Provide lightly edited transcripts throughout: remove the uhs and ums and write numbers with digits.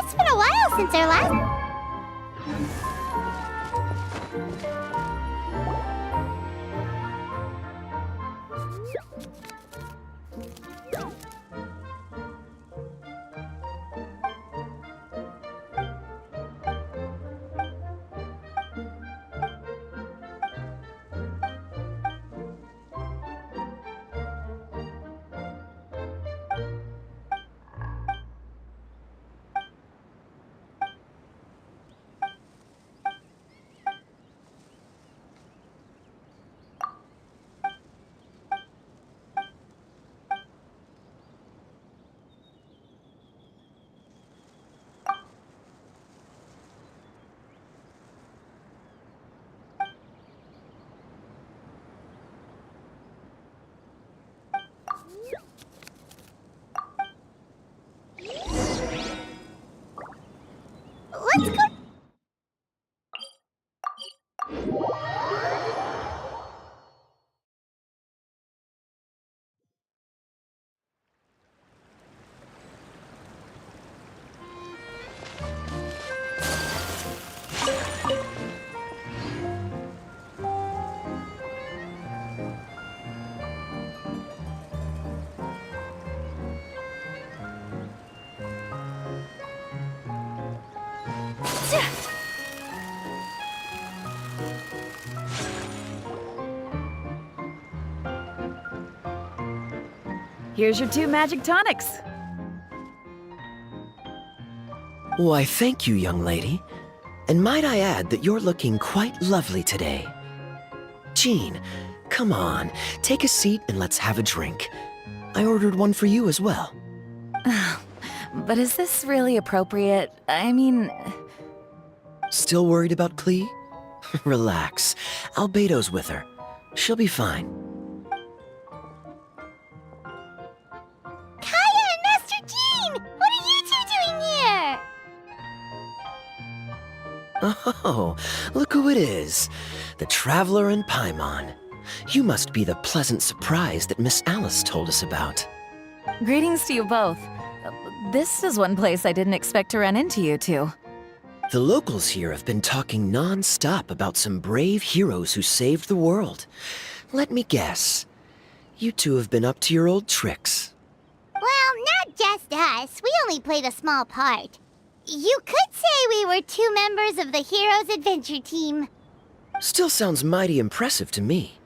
It's since our last... Let's go... Here's your 2 magic tonics. Why, thank you, young lady. And might I add that you're looking quite lovely today. Jean, come on, take a seat and let's have a drink. I ordered one for you as well. But is this really appropriate? I mean... Still worried about Klee? Relax. Albedo's with her. She'll be fine. Kaya and Master Jean! What are you two doing here? Oh, look who it is. The Traveler and Paimon. You must be the pleasant surprise that Miss Alice told us about. Greetings to you both. This is one place I didn't expect to run into you two. The locals here have been talking non-stop about some brave heroes who saved the world. Let me guess. You two have been up to your old tricks. Well, not just us. We only played a small part. You could say we were 2 members of the Heroes Adventure Team. Still sounds mighty impressive to me.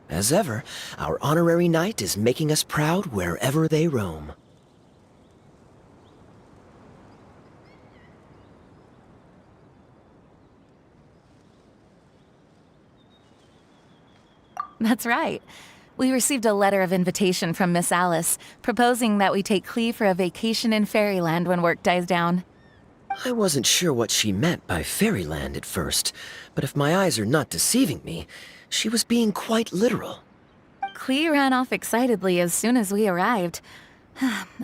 As ever, our honorary knight is making us proud wherever they roam. That's right. We received a letter of invitation from Miss Alice, proposing that we take Klee for a vacation in Fairyland when work dies down. I wasn't sure what she meant by Fairyland at first, but if my eyes are not deceiving me, she was being quite literal. Klee ran off excitedly as soon as we arrived.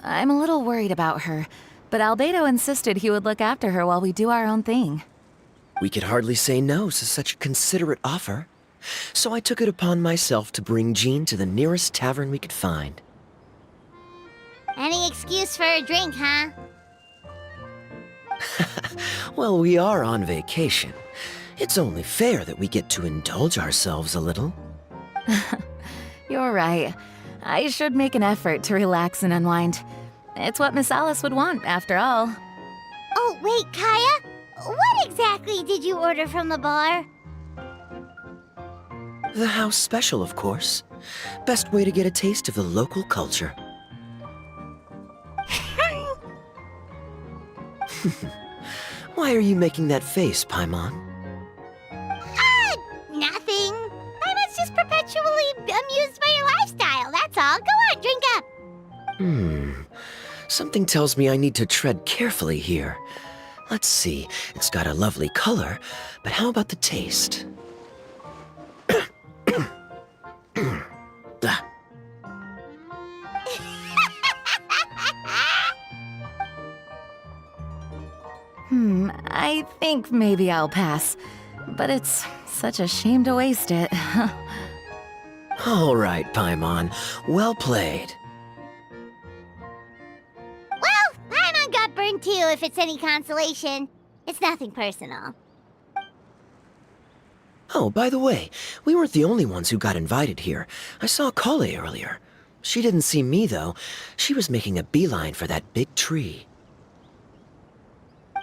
I'm a little worried about her, but Albedo insisted he would look after her while we do our own thing. We could hardly say no to such a considerate offer, so I took it upon myself to bring Jean to the nearest tavern we could find. Any excuse for a drink, huh? Well, we are on vacation. It's only fair that we get to indulge ourselves a little. You're right. I should make an effort to relax and unwind. It's what Miss Alice would want, after all. Oh, wait, Kaya? What exactly did you order from the bar? The house special, of course. Best way to get a taste of the local culture. Why are you making that face, Paimon? Nothing. Paimon's just perpetually amused by your lifestyle, that's all. Go on, drink up. Something tells me I need to tread carefully here. Let's see, it's got a lovely color, but how about the taste? Ah. I think maybe I'll pass. But it's such a shame to waste it. All right, Paimon. Well played. Well, Paimon got burned too, if if it's any consolation. It's nothing personal. Oh, by the way, we weren't the only ones who got invited here. I saw Kale earlier. She didn't see me, though. She was making a beeline for that big tree.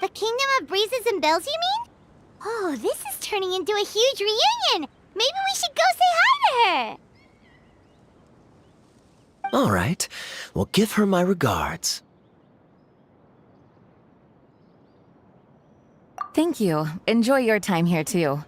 The Kingdom of Breezes and Bells, you mean? Oh, this is turning into a huge reunion! Maybe we should go say hi to her! All right. Well, give her my regards. Thank you. Enjoy your time here, too.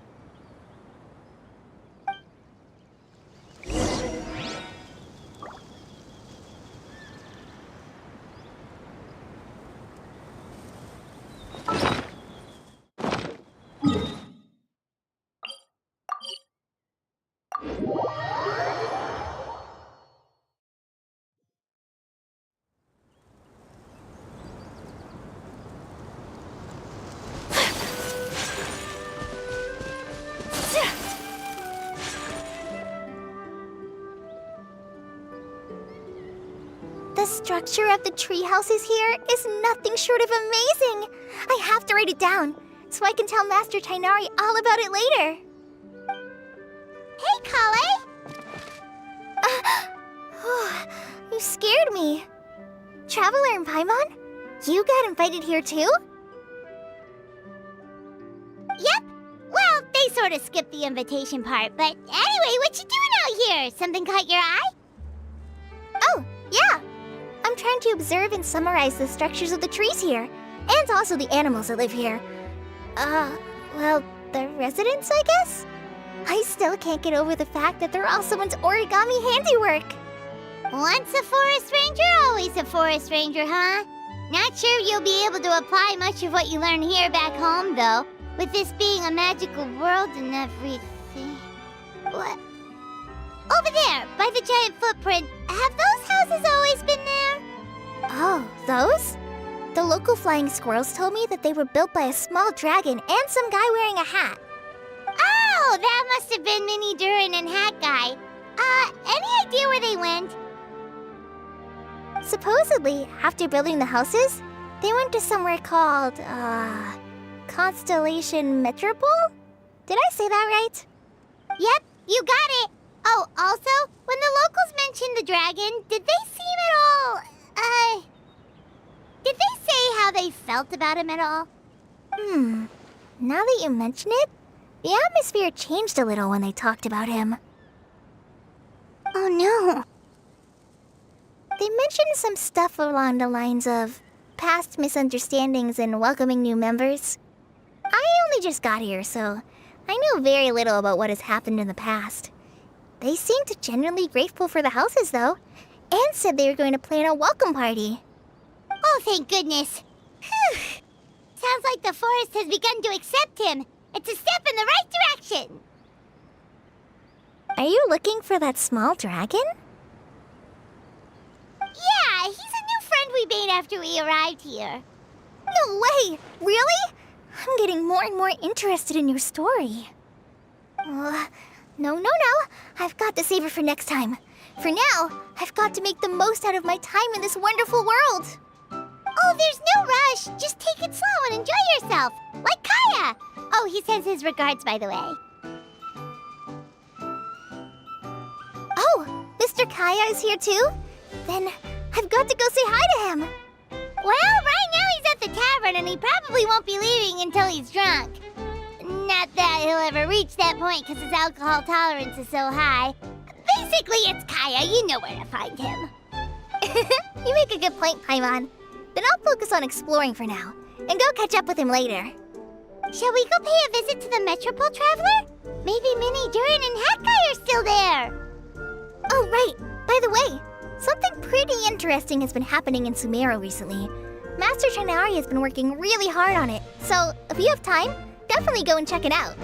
The structure of the tree houses here is nothing short of amazing. I have to write it down so I can tell Master Tainari all about it later. Hey, Kale! You scared me. Traveler and Paimon, you got invited here too? Yep. Well, they sort of skipped the invitation part, but anyway, what you doing out here? Something caught your eye? Oh, yeah. I'm trying to observe and summarize the structures of the trees here, and also the animals that live here. Well, the residents, I guess? I still can't get over the fact that they're all someone's origami handiwork. Once a forest ranger, always a forest ranger, huh? Not sure you'll be able to apply much of what you learn here back home, though, with this being a magical world and everything. What? Over there, by the giant footprint, have those houses always been there? Oh, those? The local flying squirrels told me that they were built by a small dragon and some guy wearing a hat. Oh, that must have been Mini Durin and Hat Guy. Any idea where they went? Supposedly, after building the houses, they went to somewhere called, Constellation Metropole? Did I say that right? Yep, you got it. Oh, also, when the locals mentioned the dragon, did they seem at all, did they say how they felt about him at all? Now that you mention it, the atmosphere changed a little when they talked about him. Oh no. They mentioned some stuff along the lines of past misunderstandings and welcoming new members. I only just got here, so I know very little about what has happened in the past. They seemed genuinely grateful for the houses, though, and said they were going to plan a welcome party. Oh, thank goodness. Phew. Sounds like the forest has begun to accept him. It's a step in the right direction. Are you looking for that small dragon? Yeah, he's a new friend we made after we arrived here. No way! Really? I'm getting more and more interested in your story. No. I've got to save it for next time. For now, I've got to make the most out of my time in this wonderful world. Oh, there's no rush. Just take it slow and enjoy yourself. Like Kaya. Oh, he sends his regards, by the way. Oh, Mr. Kaya is here too? Then I've got to go say hi to him. Well, right now he's at the tavern and he probably won't be leaving until he's drunk. Not that he'll ever reach that point because his alcohol tolerance is so high. Basically, it's Kaya. You know where to find him. You make a good point, Paimon. Then I'll focus on exploring for now, and go catch up with him later. Shall we go pay a visit to the Metropole Traveler? Maybe Mini Durin and Hat Guy are still there. Oh, right. By the way, something pretty interesting has been happening in Sumeru recently. Master Tainari has been working really hard on it, so if you have time, definitely go and check it out.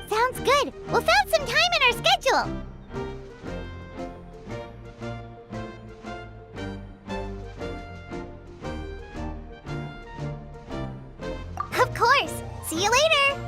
Sounds good. We'll find some time in our schedule. Of course. See you later.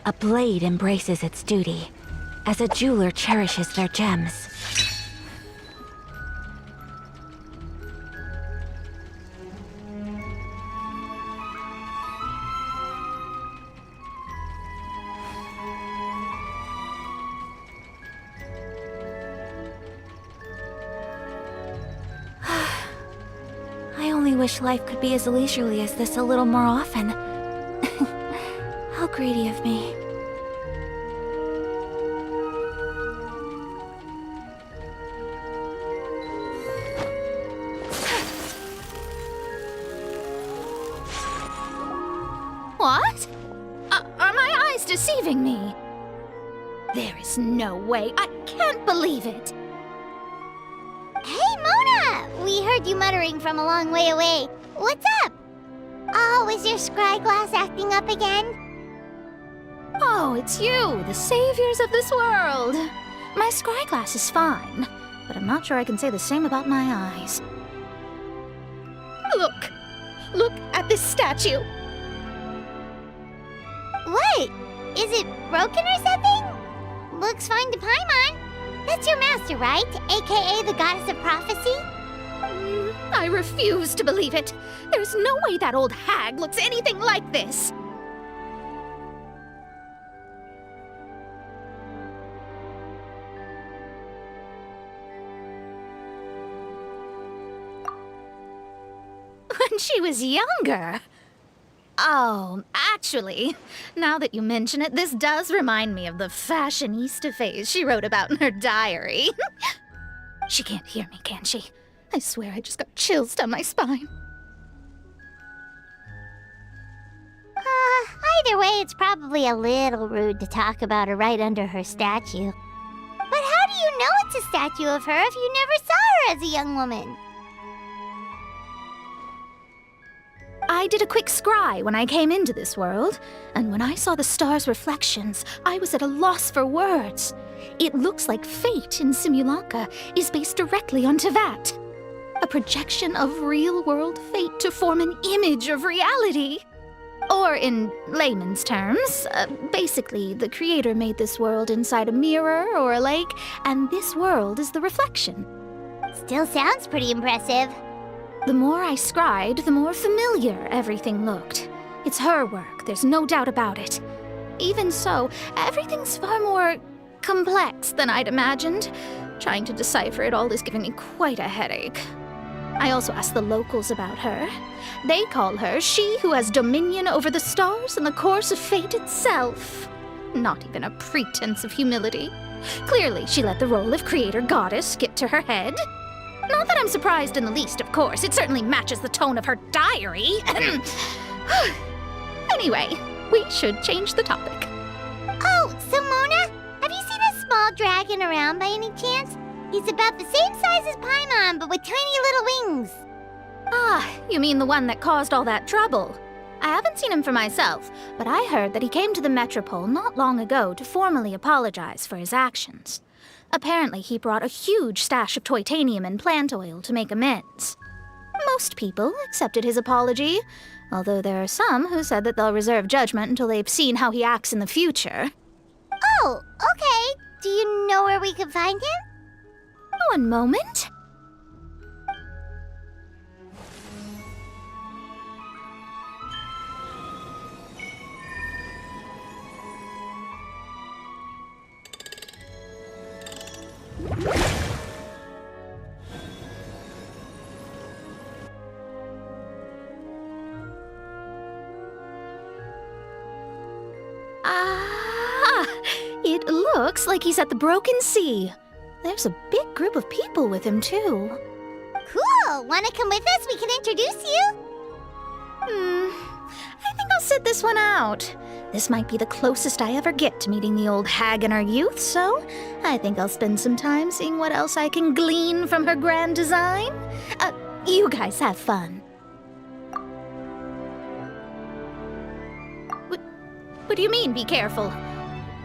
A blade embraces its duty, as a jeweler cherishes their gems. I only wish life could be as leisurely as this a little more often. How greedy of me. What? Are my eyes deceiving me? There is no way. I can't believe it. Hey, Mona! We heard you muttering from a long way away. What's up? Oh, is your scry glass acting up again? Oh, it's you, the saviors of this world. My scry glass is fine, but I'm not sure I can say the same about my eyes. Look at this statue. What? Is it broken or something? Looks fine to Paimon. That's your master, right? AKA the goddess of prophecy? I refuse to believe it. There's no way that old hag looks anything like this. When she was younger. Oh, actually, now that you mention it, this does remind me of the fashionista phase she wrote about in her diary. She can't hear me, can she? I swear I just got chills down my spine. Either way, it's probably a little rude to talk about her right under her statue. But how do you know it's a statue of her if you never saw her as a young woman? I did a quick scry when I came into this world, and when I saw the star's reflections, I was at a loss for words. It looks like fate in Simulanka is based directly on Tevat. A projection of real-world fate to form an image of reality. Or in layman's terms, basically the creator made this world inside a mirror or a lake, and this world is the reflection. Still sounds pretty impressive. The more I scried, the more familiar everything looked. It's her work, there's no doubt about it. Even so, everything's far more complex than I'd imagined. Trying to decipher it all is giving me quite a headache. I also asked the locals about her. They call her she who has dominion over the stars and the course of fate itself. Not even a pretense of humility. Clearly, she let the role of creator goddess get to her head. Not that I'm surprised in the least, of course. It certainly matches the tone of her diary. Anyway, we should change the topic. Oh, so Mona, have you seen a small dragon around by any chance? He's about the same size as Paimon, but with tiny little wings. Ah, you mean the one that caused all that trouble? I haven't seen him for myself, but I heard that he came to the Metropole not long ago to formally apologize for his actions. Apparently, he brought a huge stash of Toitanium and plant oil to make amends. Most people accepted his apology, although there are some who said that they'll reserve judgment until they've seen how he acts in the future. Oh, okay. Do you know where we can find him? One moment. It looks like he's at the Broken Sea. There's a big group of people with him, too. Cool! Wanna come with us? We can introduce you? I think I'll sit this one out. This might be the closest I ever get to meeting the old hag in our youth, so I think I'll spend some time seeing what else I can glean from her grand design. You guys have fun. What do you mean, be careful?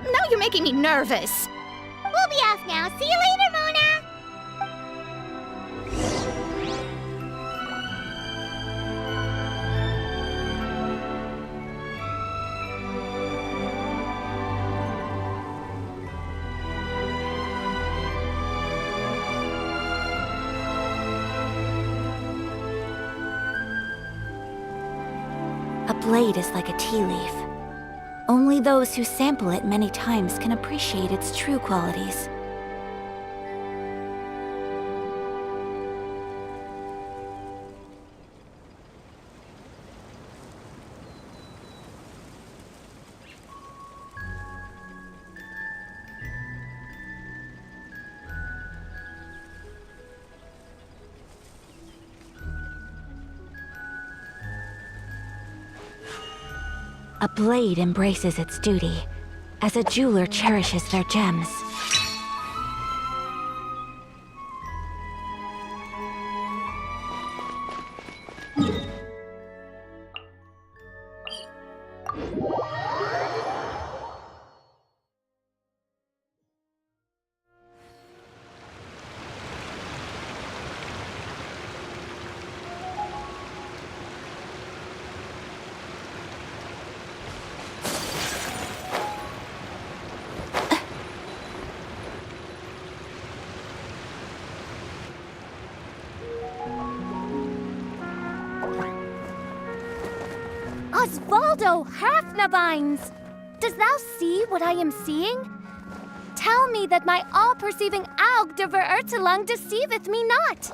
Now you're making me nervous. We'll be off now. See you later, Mona! A blade is like a tea leaf. Only those who sample it many times can appreciate its true qualities. A blade embraces its duty, as a jeweler cherishes their gems. Osvaldo Hafnabines! Dost thou see what I am seeing? Tell me that my all-perceiving Aug de Verurtelung deceiveth me not!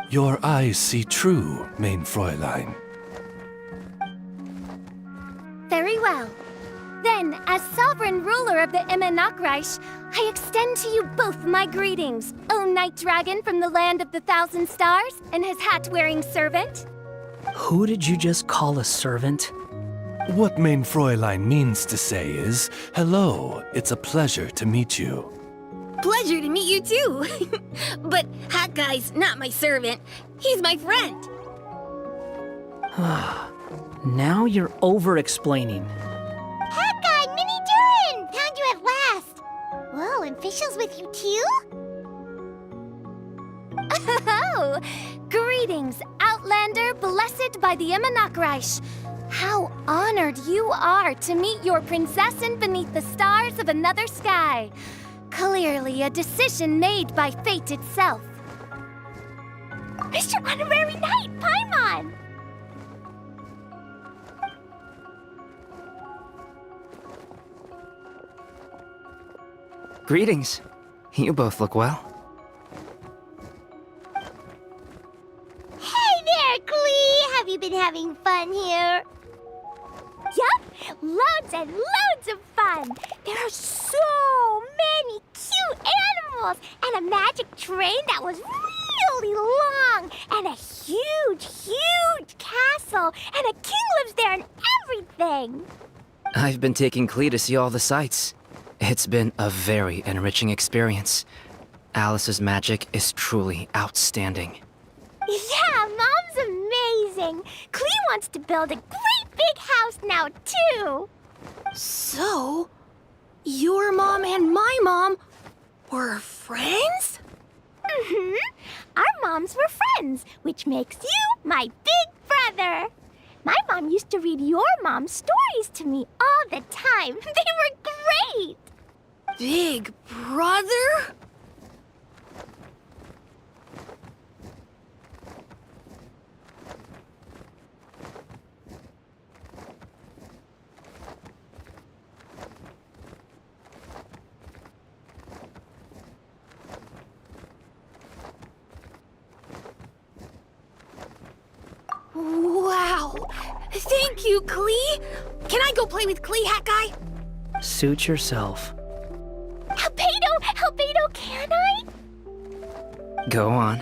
Your eyes see true, mein Fräulein. Very well. Then, as sovereign ruler of the Immenachreich, I extend to you both my greetings, O Night Dragon from the land of the Thousand Stars and his hat-wearing servant. Who did you just call a servant? What mein Fräulein means to say is, hello, it's a pleasure to meet you. Pleasure to meet you too. But Hat Guy's not my servant. He's my friend. Now you're over-explaining. Hat Guy, Mini Durin! Found you at last! Whoa, and Fischl's with you too? Oh! Greetings, Outlander blessed by the Immenachreich. How honored you are to meet your prinzessin beneath the stars of another sky. Clearly a decision made by fate itself. Mr. Honorary Knight, Paimon! Greetings. You both look well. Hey there, Klee! Have you been having fun here? Yup, loads and loads of fun! There are so many cute animals, and a magic train that was really long, and a huge, huge castle, and a king lives there and everything! I've been taking Klee to see all the sights. It's been a very enriching experience. Alice's magic is truly outstanding. Yeah, Mom's amazing! Klee wants to build a great big house now, too! So, your mom and my mom were friends? Mm-hmm. Our moms were friends, which makes you my big brother. My mom used to read your mom's stories to me all the time. They were great! Big brother? Wow! Thank you, Klee! Can I go play with Klee, Hat Guy? Suit yourself. Albedo, can I? Go on.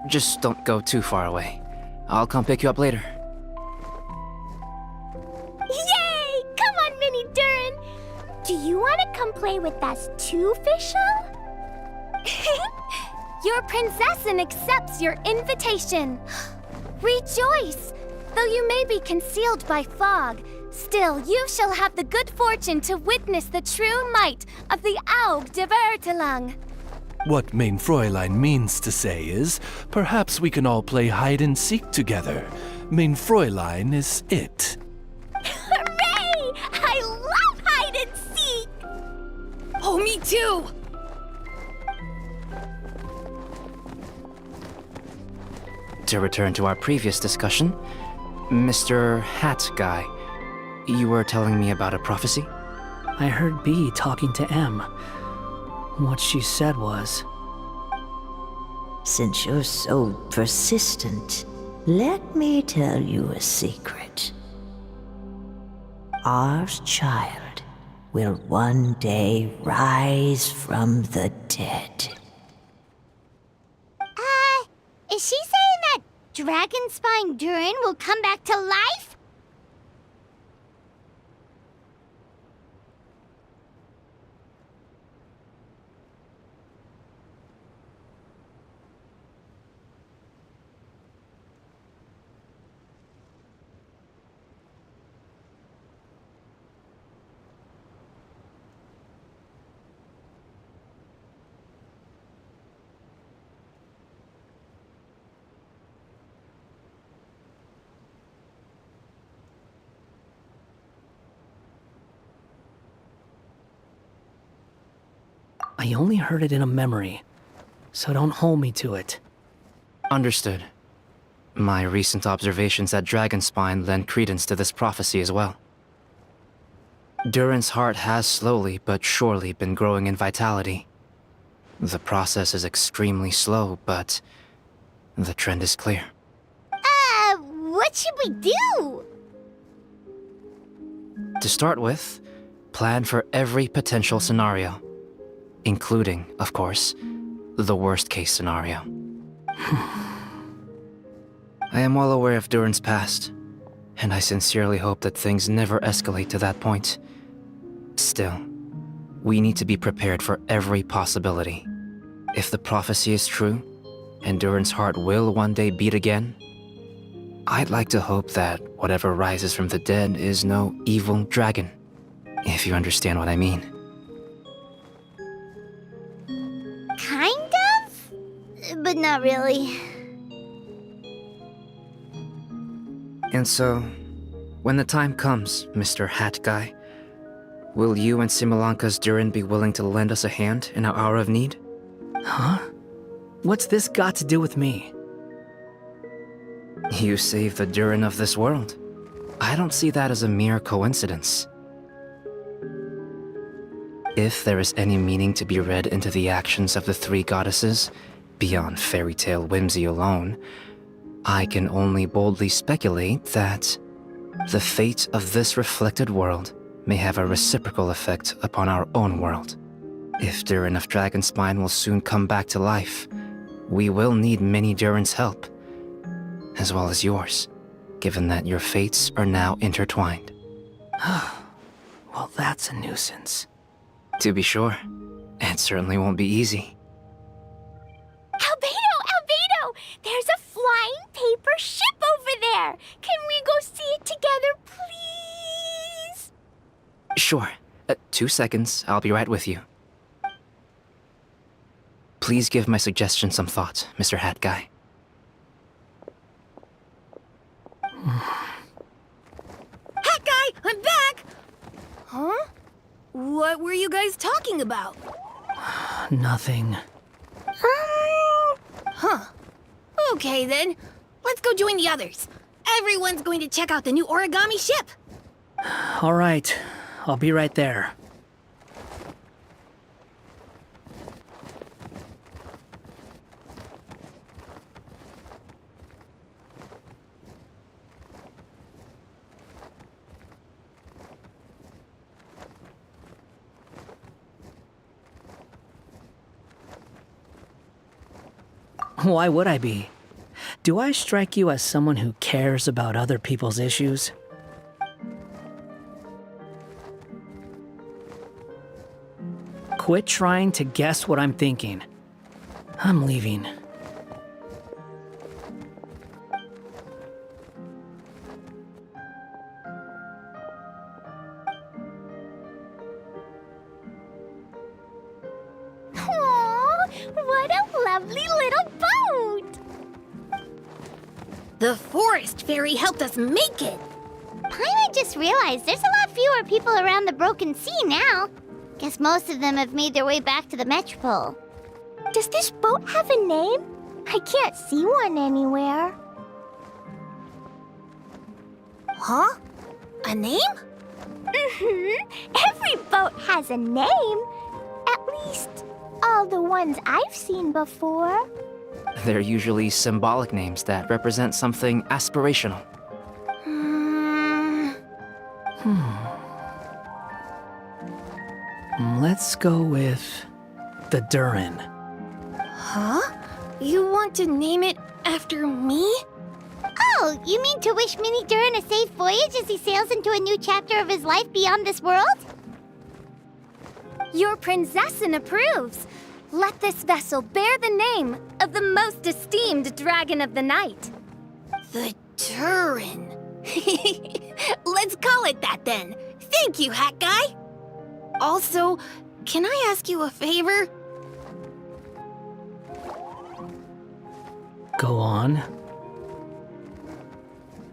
Just don't go too far away. I'll come pick you up later. Yay! Come on, Mini Durin! Do you want to come play with us too, Fischl? Your prinzessin accepts your invitation. Rejoice! Though you may be concealed by fog, still you shall have the good fortune to witness the true might of the Aug de Verurtelung. What mein Fräulein means to say is, perhaps we can all play hide and seek together. Mein Fräulein is it. Hooray! I love hide and seek! Oh, me too! To return to our previous discussion, Mr. Hat Guy, you were telling me about a prophecy? I heard B talking to M. What she said was, Since you're so persistent, let me tell you a secret. Our child will one day rise from the dead. Is she saying that Dragon Spine Durin will come back to life? I only heard it in a memory, so don't hold me to it. Understood. My recent observations at Dragonspine lend credence to this prophecy as well. Durin's heart has slowly but surely been growing in vitality. The process is extremely slow, but the trend is clear. What should we do? To start with, plan for every potential scenario, including, of course, the worst-case scenario. I am well aware of Durin's past, and I sincerely hope that things never escalate to that point. Still, we need to be prepared for every possibility. If the prophecy is true, and Durin's heart will one day beat again, I'd like to hope that whatever rises from the dead is no evil dragon, if you understand what I mean. Kind of? But not really. And so, when the time comes, Mr. Hat Guy, will you and Simulanka's Durin be willing to lend us a hand in our hour of need? Huh? What's this got to do with me? You saved the Durin of this world. I don't see that as a mere coincidence. If there is any meaning to be read into the actions of the three goddesses, beyond fairy tale whimsy alone, I can only boldly speculate that the fate of this reflected world may have a reciprocal effect upon our own world. If Durin of Dragonspine will soon come back to life, we will need many Durin's help, as well as yours, given that your fates are now intertwined. Well, that's a nuisance. To be sure, it certainly won't be easy. Albedo! There's a flying paper ship over there! Can we go see it together, please? Sure. 2 seconds, I'll be right with you. Please give my suggestion some thought, Mr. Hat Guy. Hat Guy, I'm back! Huh? What were you guys talking about? Nothing. Huh. Okay then. Let's go join the others. Everyone's going to check out the new origami ship. All right, I'll be right there. Why would I be? Do I strike you as someone who cares about other people's issues? Quit trying to guess what I'm thinking. I'm leaving. What a lovely little boat! The forest fairy helped us make it. Paimon just realized there's a lot fewer people around the Broken Sea now. Guess most of them have made their way back to the Metropole. Does this boat have a name? I can't see one anywhere. Huh? A name? Every boat has a name. At least, all the ones I've seen before. They're usually symbolic names that represent something aspirational. Let's go with the Durin. Huh? You want to name it after me? Oh, you mean to wish Mini Durin a safe voyage as he sails into a new chapter of his life beyond this world? Your princessin approves. Let this vessel bear the name of the most esteemed dragon of the night. The Turin. Let's call it that then. Thank you, Hat Guy. Also, can I ask you a favor? Go on.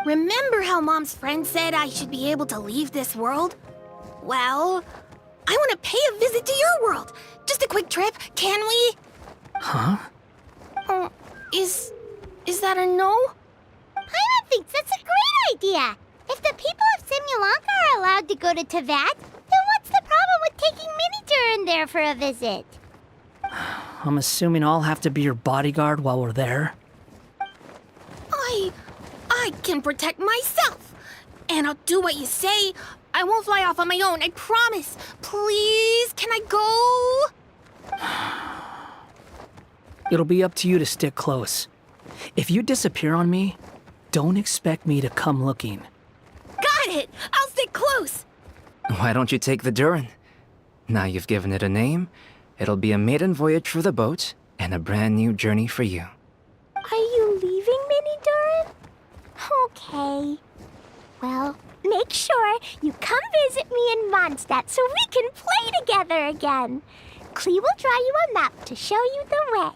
Remember how Mom's friend said I should be able to leave this world? Well, I want to pay a visit to your world. Just a quick trip, can we? Huh? Is that a no? Paimon thinks that's a great idea. If the people of Simulanka are allowed to go to Teyvat, then what's the problem with taking Mini Durin there for a visit? I'm assuming I'll have to be your bodyguard while we're there. I can protect myself. And I'll do what you say. I won't fly off on my own, I promise. Please, can I go? It'll be up to you to stick close. If you disappear on me, don't expect me to come looking. Got it! I'll stick close. Why don't you take the Durin? Now you've given it a name, it'll be a maiden voyage for the boat and a brand new journey for you. Are you leaving, Mini Durin? Okay. Well, make sure you come visit me in Mondstadt so we can play together again. Klee will draw you a map to show you the way.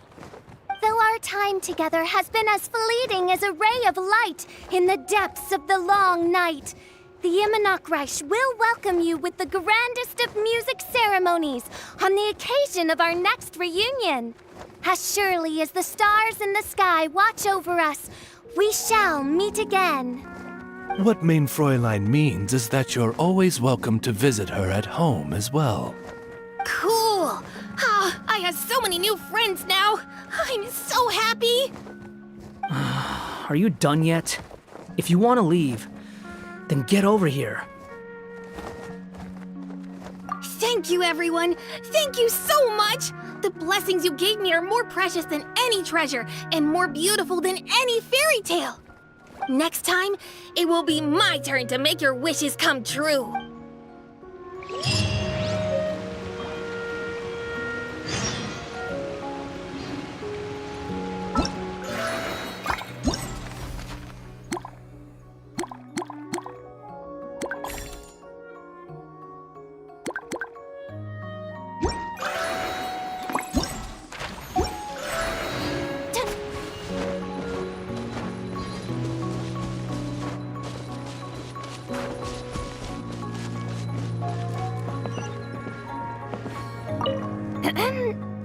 Though our time together has been as fleeting as a ray of light in the depths of the long night, the Immonokreich will welcome you with the grandest of music ceremonies on the occasion of our next reunion. As surely as the stars in the sky watch over us, we shall meet again. What Main Fräulein means is that you're always welcome to visit her at home as well. Cool. I have so many new friends now. I'm so happy. Are you done yet? If you want to leave, then get over here. Thank you, everyone. Thank you so much. The blessings you gave me are more precious than any treasure and more beautiful than any fairy tale. Next time, it will be my turn to make your wishes come true.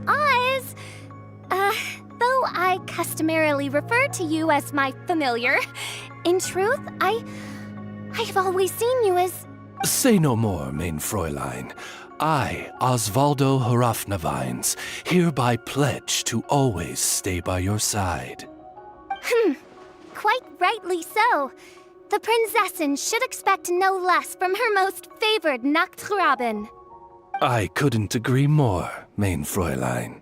Oz, though I customarily refer to you as my familiar, in truth, I've always seen you as... Say no more, Main Fräulein. I, Osvaldo Hrafnavines, hereby pledge to always stay by your side. Quite rightly so. The princessin should expect no less from her most favored Nachtraben. I couldn't agree more, Main Fräulein.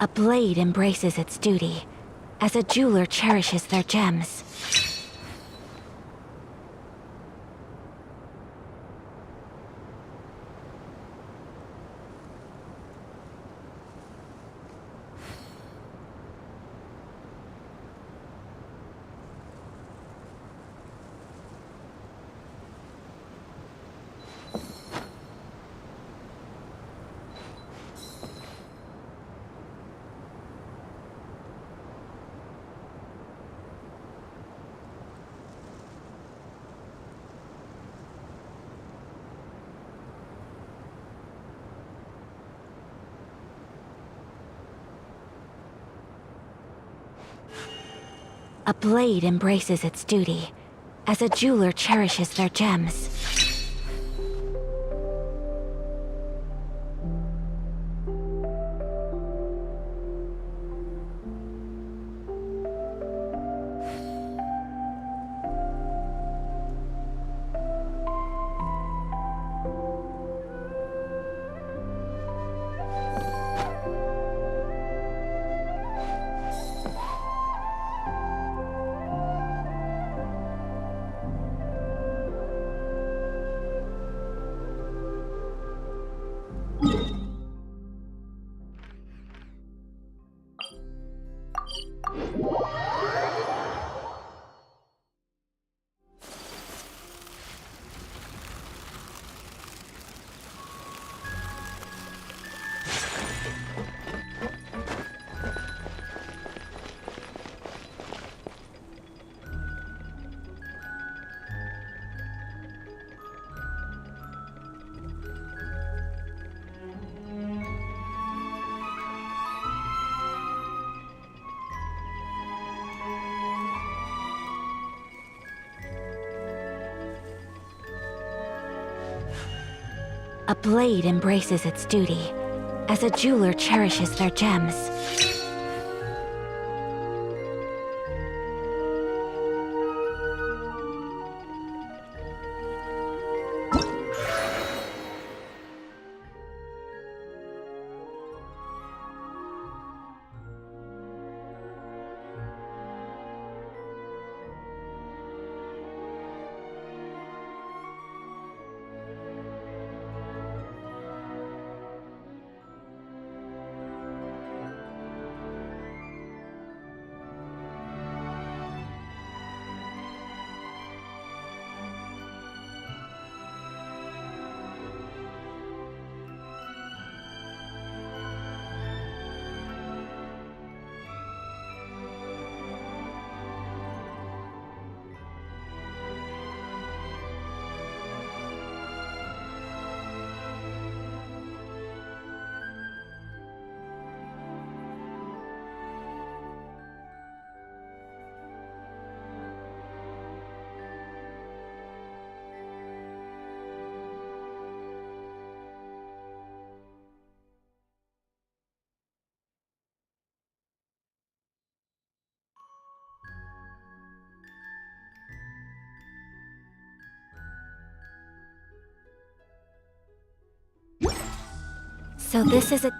A blade embraces its duty, as a jeweler cherishes their gems. A blade embraces its duty, as a jeweler cherishes their gems. A blade embraces its duty, as a jeweler cherishes their gems. So this is a...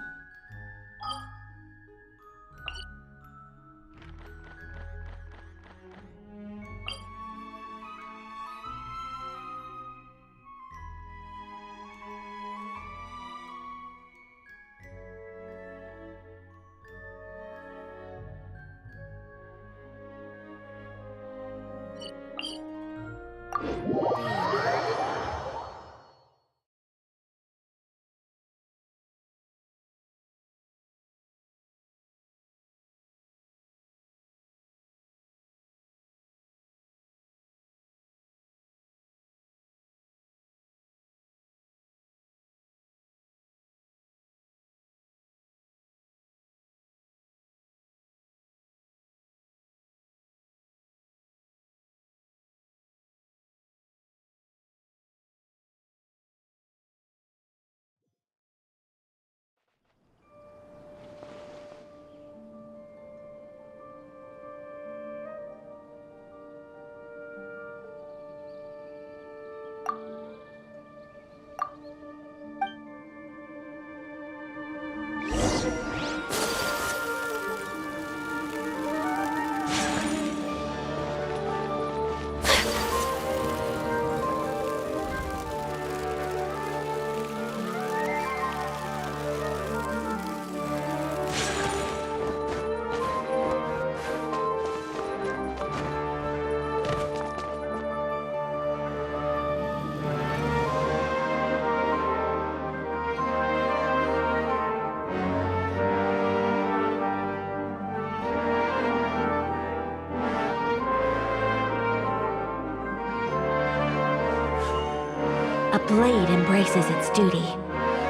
A blade embraces its duty,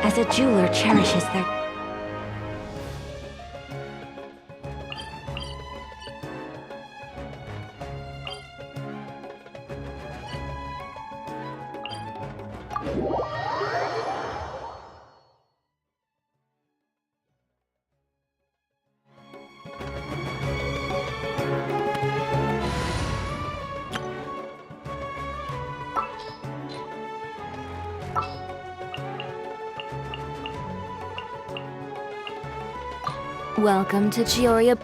as a jeweler cherishes their... Welcome to Chioria.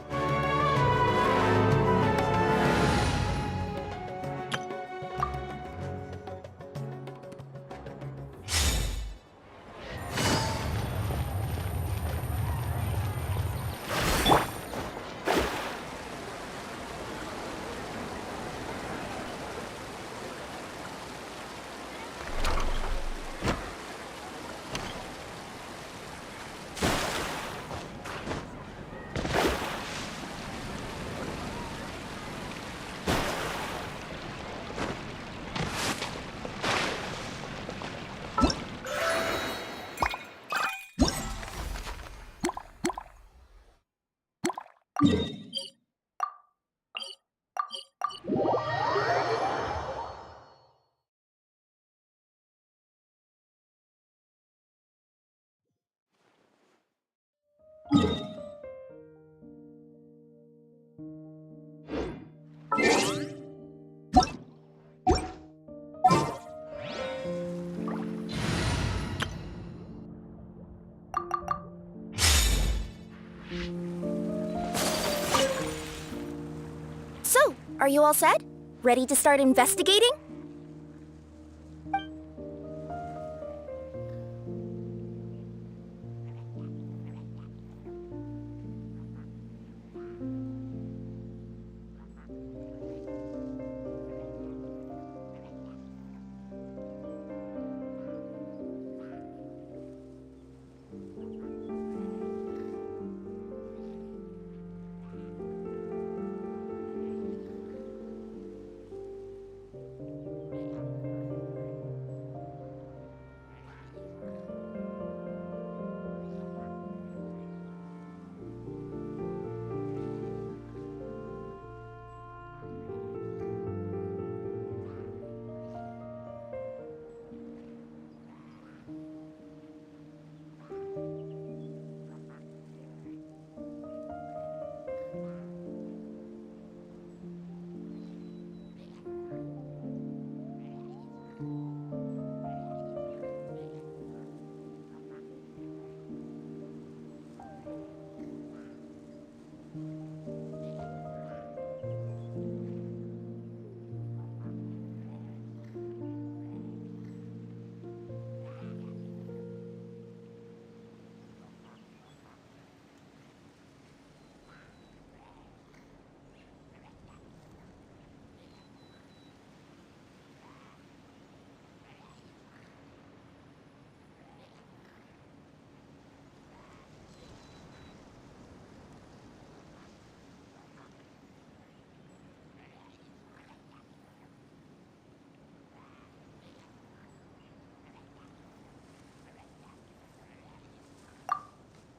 So, are you all set? Ready to start investigating?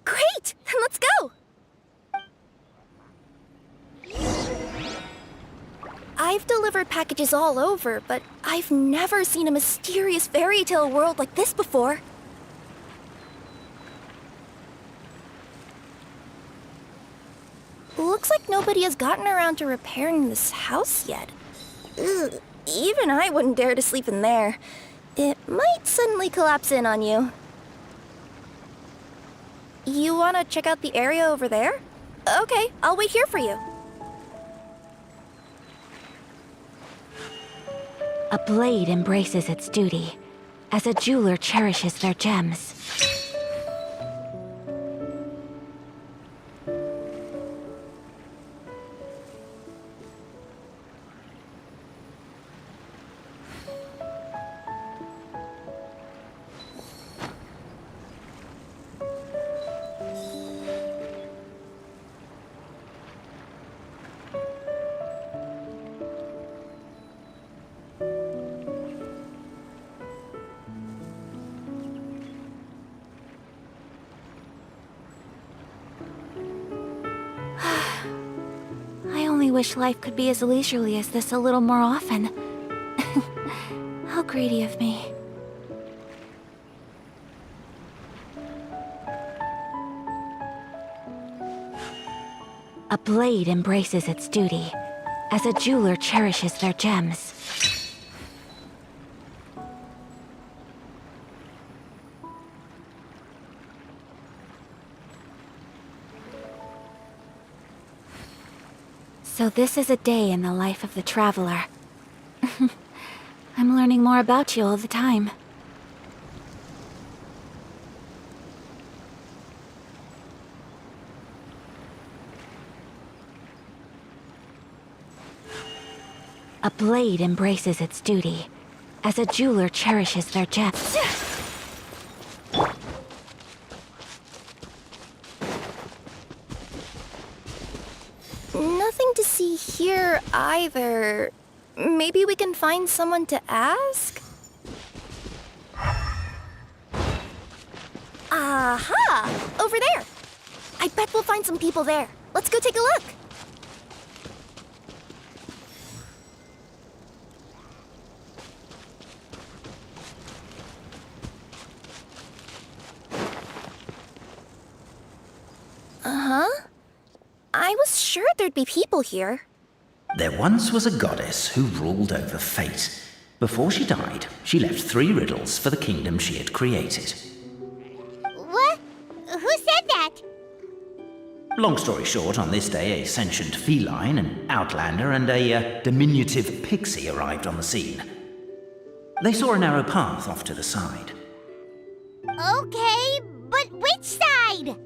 Great! Then let's go! I've delivered packages all over, but I've never seen a mysterious fairy tale world like this before. Looks like nobody has gotten around to repairing this house yet. Ugh, even I wouldn't dare to sleep in there. It might suddenly collapse in on you. You want to check out the area over there? Okay, I'll wait here for you. A blade embraces its duty, as a jeweler cherishes their gems. I only wish life could be as leisurely as this a little more often. How greedy of me. blade embraces its duty, as a jeweler cherishes their gems. So this is a day in the life of the traveler. I'm learning more about you all the time. A blade embraces its duty, as a jeweler cherishes their gems. Nothing to see here either. Maybe we can find someone to ask? Aha! Over there! I bet we'll find some people there. Let's go take a look. I was sure there'd be people here. There once was a goddess who ruled over fate. Before she died, she left 3 riddles for the kingdom she had created. What? Who said that? Long story short, on this day, a sentient feline, an outlander, and a diminutive pixie arrived on the scene. They saw a narrow path off to the side. Okay, but which side?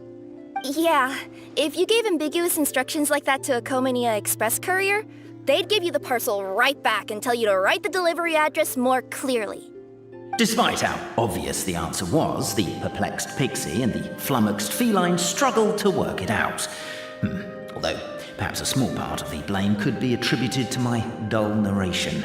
Yeah, if you gave ambiguous instructions like that to a Comania Express courier, they'd give you the parcel right back and tell you to write the delivery address more clearly. Despite how obvious the answer was, the perplexed pixie and the flummoxed feline struggled to work it out. Although, perhaps a small part of the blame could be attributed to my dull narration.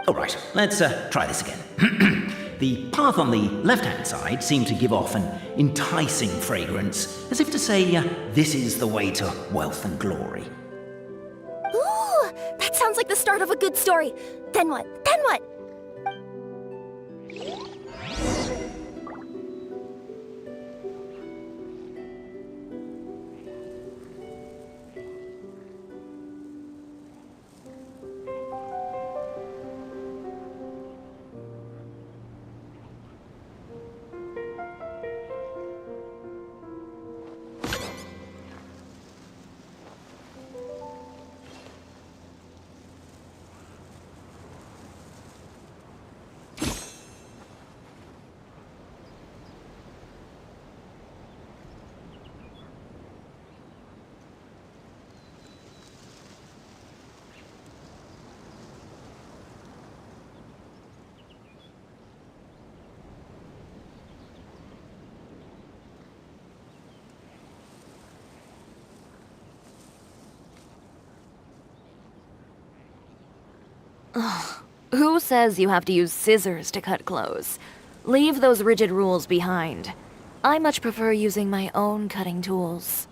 Alright, let's try this again. The path on the left-hand side seemed to give off an enticing fragrance, as if to say, this is the way to wealth and glory. Ooh, that sounds like the start of a good story. Then what? Then what? Who says you have to use scissors to cut clothes? Leave those rigid rules behind. I much prefer using my own cutting tools.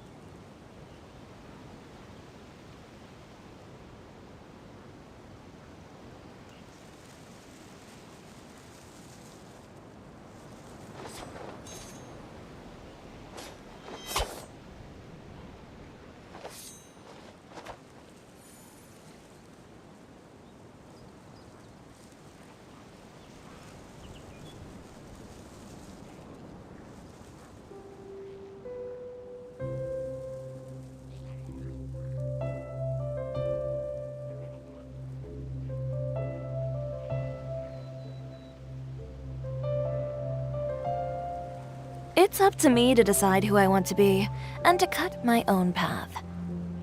It's up to me to decide who I want to be, and to cut my own path.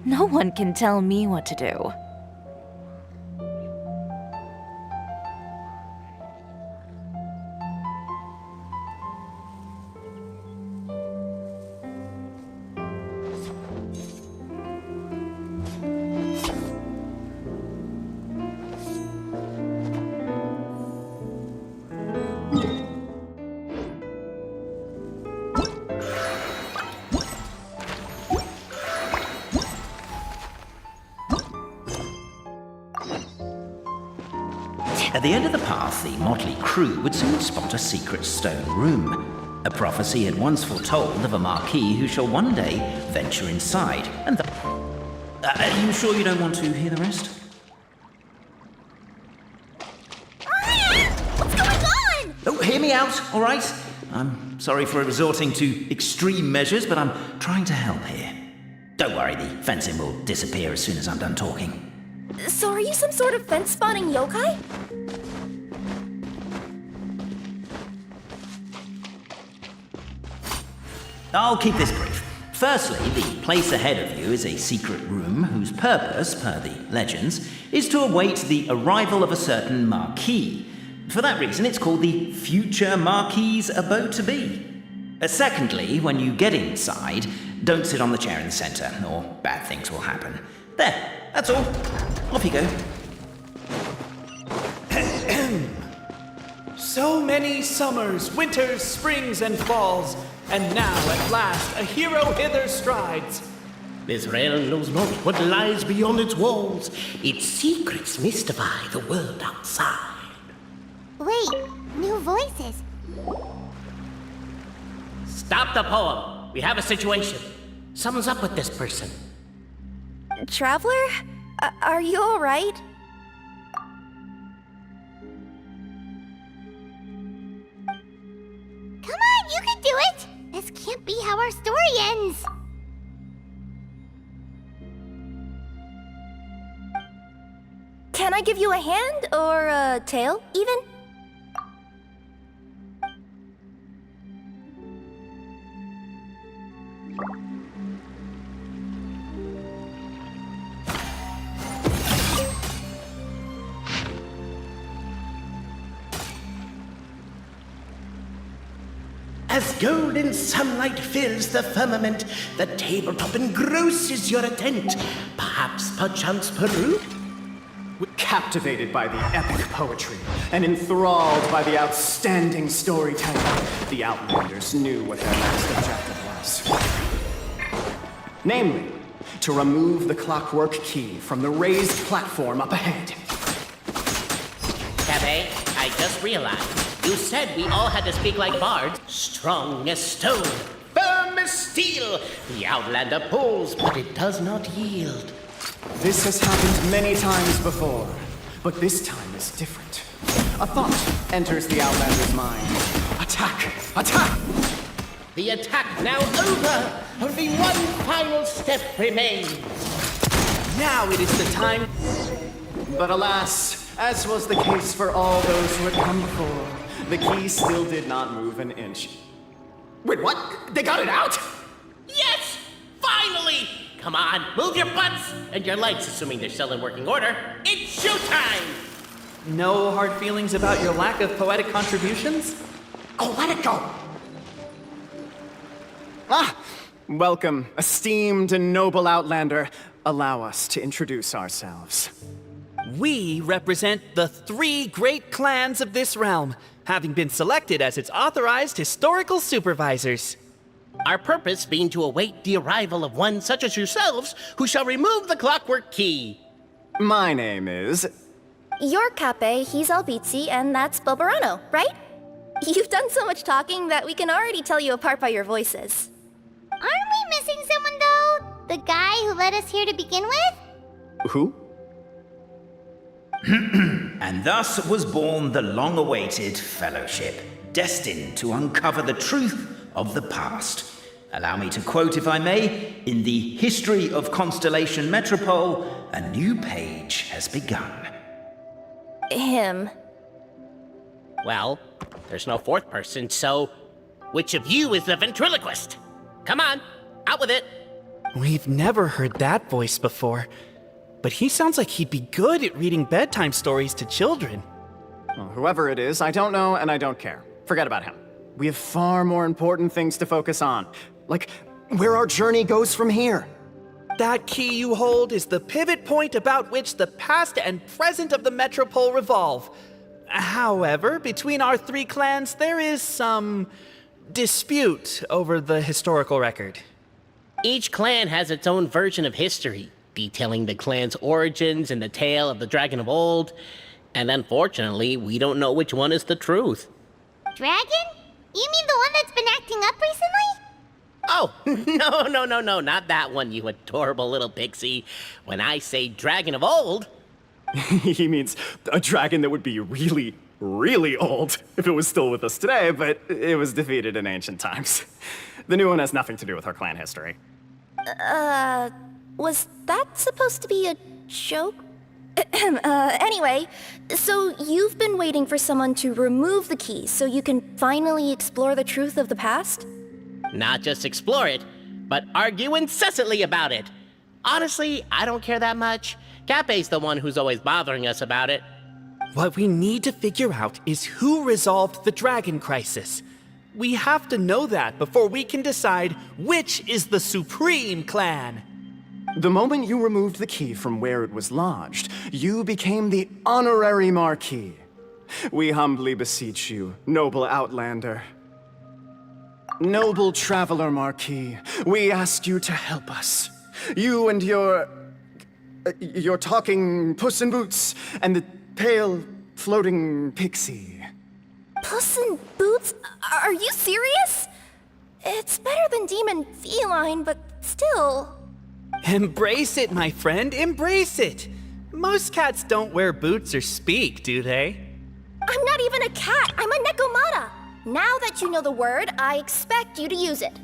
No one can tell me what to do. At the end of the path, the motley crew would soon spot a secret stone room. A prophecy had once foretold of a marquis who shall one day venture inside, and Are you sure you don't want to hear the rest? What's going on? Oh, hear me out, all right? I'm sorry for resorting to extreme measures, but I'm trying to help here. Don't worry, the fencing will disappear as soon as I'm done talking. So are you some sort of fence-spotting yokai? I'll keep this brief. Firstly, the place ahead of you is a secret room whose purpose, per the legends, is to await the arrival of a certain Marquis. For that reason, it's called the future Marquis's abode to be. Secondly, when you get inside, don't sit on the chair in the center, or bad things will happen. There, that's all. Off you go. So many summers, winters, springs, and falls, and now at last a hero hither strides. This realm knows not what lies beyond its walls. Its secrets mystify the world outside. Wait, new voices. Stop the poem. We have a situation. Something's up with this person. Traveler? Are you alright? Come on, you can do it! This can't be how our story ends. Can I give you a hand or a tail, even? As golden sunlight fills the firmament, the tabletop engrosses your attent. Perhaps, perchance, Peru? Captivated by the epic poetry and enthralled by the outstanding storytelling, the Outlanders knew what their next objective was. Namely, to remove the clockwork key from the raised platform up ahead. Cafe, I just realized. You said we all had to speak like bards. Strong as stone, firm as steel. The Outlander pulls, but it does not yield. This has happened many times before, but this time is different. A thought enters the Outlander's mind. Attack! Attack! The attack now over! Only one final step remains. Now it is the time. But alas, as was the case for all those who had come before, the key still did not move an inch. Wait, what? They got it out? Yes! Finally! Come on, move your butts! And your legs, assuming they're still in working order. It's showtime! No hard feelings about your lack of poetic contributions? Oh, let it go! Ah! Welcome, esteemed and noble Outlander. Allow us to introduce ourselves. We represent the 3 great clans of this realm, having been selected as its authorized historical supervisors. Our purpose being to await the arrival of one such as yourselves who shall remove the clockwork key. My name is... You're Cape, he's Albizzi, and that's Bobarano, right? You've done so much talking that we can already tell you apart by your voices. Aren't we missing someone, though? The guy who led us here to begin with? Who? And thus was born the long-awaited fellowship, destined to uncover the truth of the past. Allow me to quote, if I may, in the history of Constellation Metropole, a new page has begun. Him. Well, there's no fourth person, so which of you is the ventriloquist? Come on, out with it. We've never heard that voice before, but he sounds like he'd be good at reading bedtime stories to children. Well, whoever it is, I don't know and I don't care. Forget about him. We have far more important things to focus on, like where our journey goes from here. That key you hold is the pivot point about which the past and present of the Metropole revolve. However, between our 3 clans, there is some dispute over the historical record. Each clan has its own version of history, detailing the clan's origins and the tale of the dragon of old. And unfortunately, we don't know which one is the truth. Dragon? You mean the one that's been acting up recently? Oh, no, not that one, you adorable little pixie. When I say dragon of old... He means a dragon that would be really, really old if it was still with us today, but it was defeated in ancient times. The new one has nothing to do with our clan history. Was that supposed to be a joke? Anyway, so you've been waiting for someone to remove the key so you can finally explore the truth of the past? Not just explore it, but argue incessantly about it. Honestly, I don't care that much. Cape's the one who's always bothering us about it. What we need to figure out is who resolved the dragon crisis. We have to know that before we can decide which is the supreme clan. The moment you removed the key from where it was lodged, you became the honorary Marquis. We humbly beseech you, noble Outlander. Noble Traveler Marquis, we ask you to help us. You and your talking Puss in Boots and the pale floating pixie. Puss in Boots? Are you serious? It's better than demon feline, but still... Embrace it, my friend, embrace it. Most cats don't wear boots or speak, do they? I'm not even a cat, I'm a Nekomata. Now that you know the word, I expect you to use it.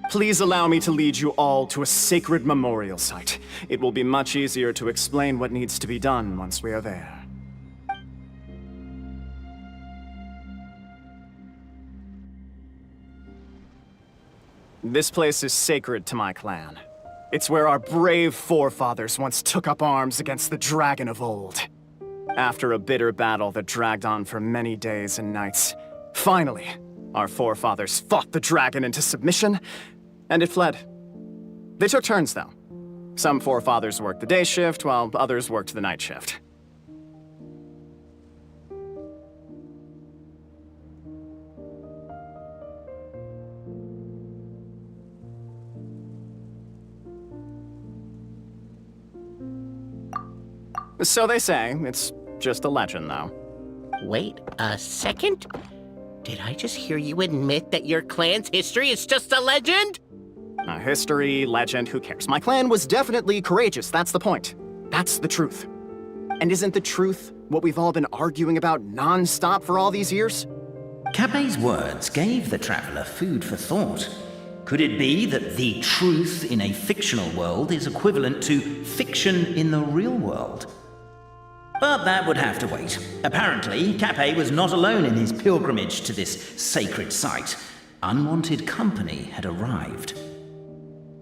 Please allow me to lead you all to a sacred memorial site. It will be much easier to explain what needs to be done once we are there. This place is sacred to my clan. It's where our brave forefathers once took up arms against the dragon of old. After a bitter battle that dragged on for many days and nights, finally, our forefathers fought the dragon into submission, and it fled. They took turns, though. Some forefathers worked the day shift, while others worked the night shift. So they say. It's just a legend, though. Wait a second? Did I just hear you admit that your clan's history is just a legend? History, legend, who cares? My clan was definitely courageous, that's the point. That's the truth. And isn't the truth what we've all been arguing about non-stop for all these years? Cape's words gave the traveler food for thought. Could it be that the truth in a fictional world is equivalent to fiction in the real world? But that would have to wait. Apparently, Cape was not alone in his pilgrimage to this sacred site. Unwanted company had arrived.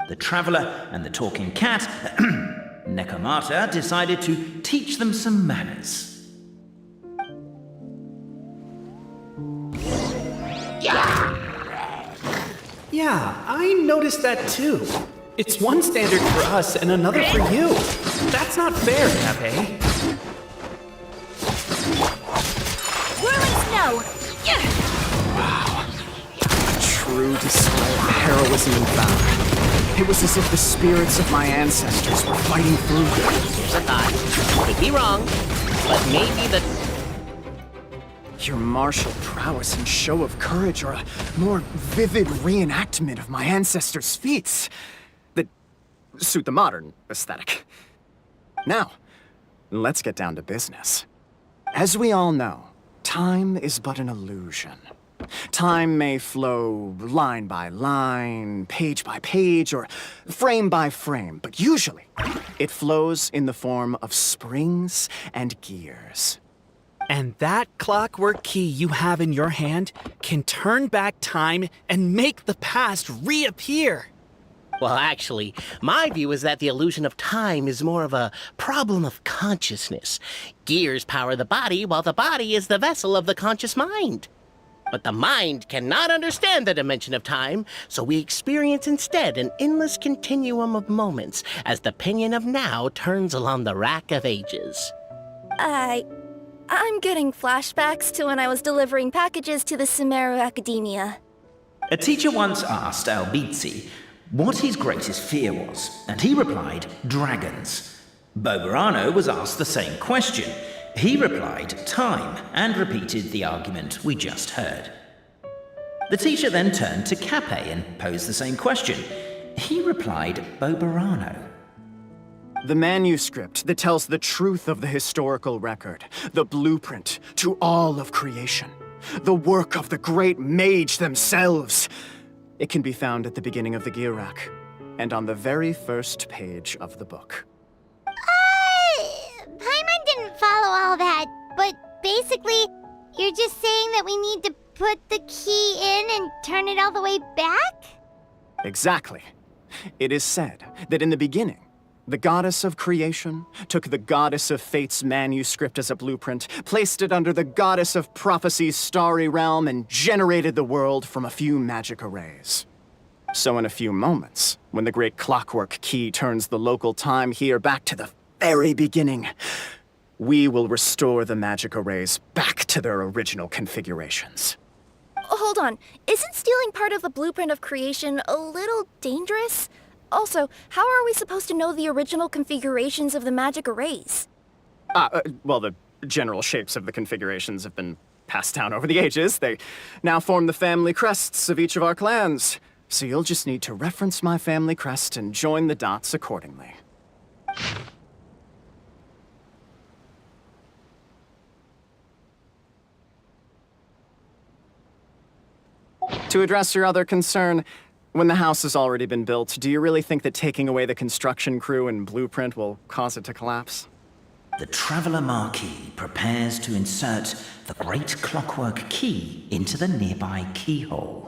The traveler and the talking cat, Nekomata, decided to teach them some manners. Yeah, I noticed that too. It's one standard for us and another for you. That's not fair, Cape. Whirling snow! Wow. A true display of heroism and valor. It was as if the spirits of my ancestors were fighting through. Here's a thought. Could be wrong, but maybe the... Your martial prowess and show of courage are a more vivid reenactment of my ancestors' feats that suit the modern aesthetic. Now, let's get down to business. As we all know, time is but an illusion. Time may flow line by line, page by page, or frame by frame, but usually it flows in the form of springs and gears. And that clockwork key you have in your hand can turn back time and make the past reappear. Well, actually, my view is that the illusion of time is more of a problem of consciousness. Gears power the body, while the body is the vessel of the conscious mind. But the mind cannot understand the dimension of time, so we experience instead an endless continuum of moments as the pinion of now turns along the rack of ages. I'm getting flashbacks to when I was delivering packages to the Sumeru Academia. A teacher once asked Albizzi what his greatest fear was, and he replied, dragons. Boberano was asked the same question. He replied, time, and repeated the argument we just heard. The teacher then turned to Cape and posed the same question. He replied Bobarano. The manuscript that tells the truth of the historical record, the blueprint to all of creation, the work of the great mage themselves. It can be found at the beginning of the Girak, and on the very first page of the book. Paimon didn't follow all that, but basically, you're just saying that we need to put the key in and turn it all the way back? Exactly. It is said that in the beginning, the goddess of creation took the goddess of fate's manuscript as a blueprint, placed it under the goddess of prophecy's starry realm, and generated the world from a few magic arrays. So in a few moments, when the great clockwork key turns the local time here back to the very beginning, we will restore the magic arrays back to their original configurations. Hold on, isn't stealing part of the blueprint of creation a little dangerous? Also, how are we supposed to know the original configurations of the magic arrays? Well, the general shapes of the configurations have been passed down over the ages. They now form the family crests of each of our clans. So you'll just need to reference my family crest and join the dots accordingly. To address your other concern, when the house has already been built, do you really think that taking away the construction crew and blueprint will cause it to collapse? The Traveler Marquis prepares to insert the great clockwork key into the nearby keyhole.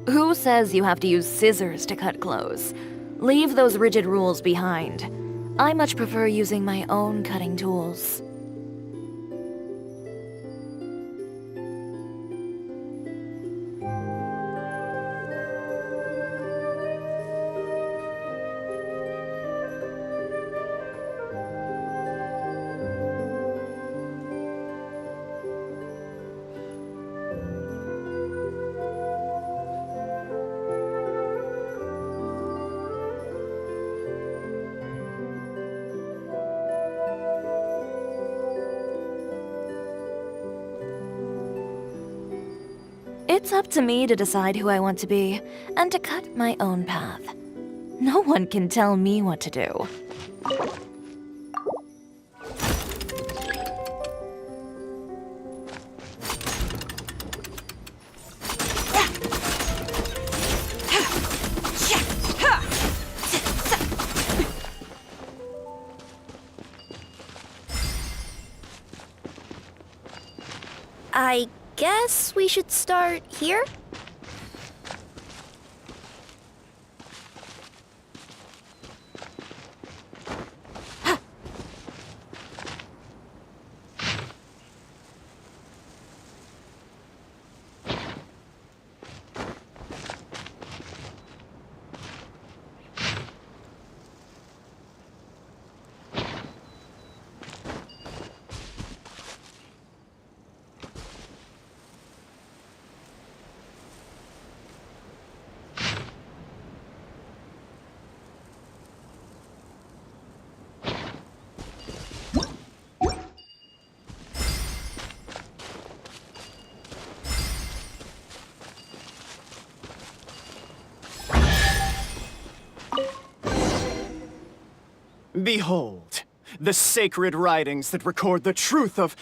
Who says you have to use scissors to cut clothes? Leave those rigid rules behind. I much prefer using my own cutting tools. It's up to me to decide who I want to be, and to cut my own path. No one can tell me what to do. I guess we should start here? Behold, the sacred writings that record the truth of...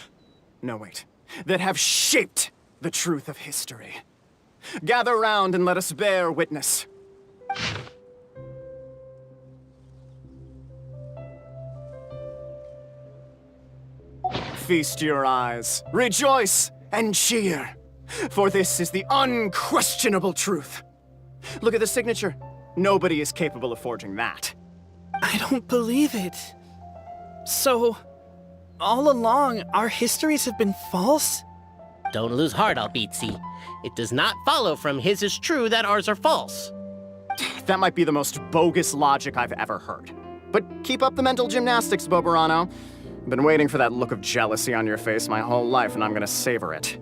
No, wait. That have shaped the truth of history. Gather round and let us bear witness. Feast your eyes, rejoice, and cheer, for this is the unquestionable truth. Look at the signature. Nobody is capable of forging that. I don't believe it. So, all along, our histories have been false? Don't lose heart, Albizzi. It does not follow from his is true that ours are false. That might be the most bogus logic I've ever heard. But keep up the mental gymnastics, Boberano. I've been waiting for that look of jealousy on your face my whole life, and I'm gonna savor it.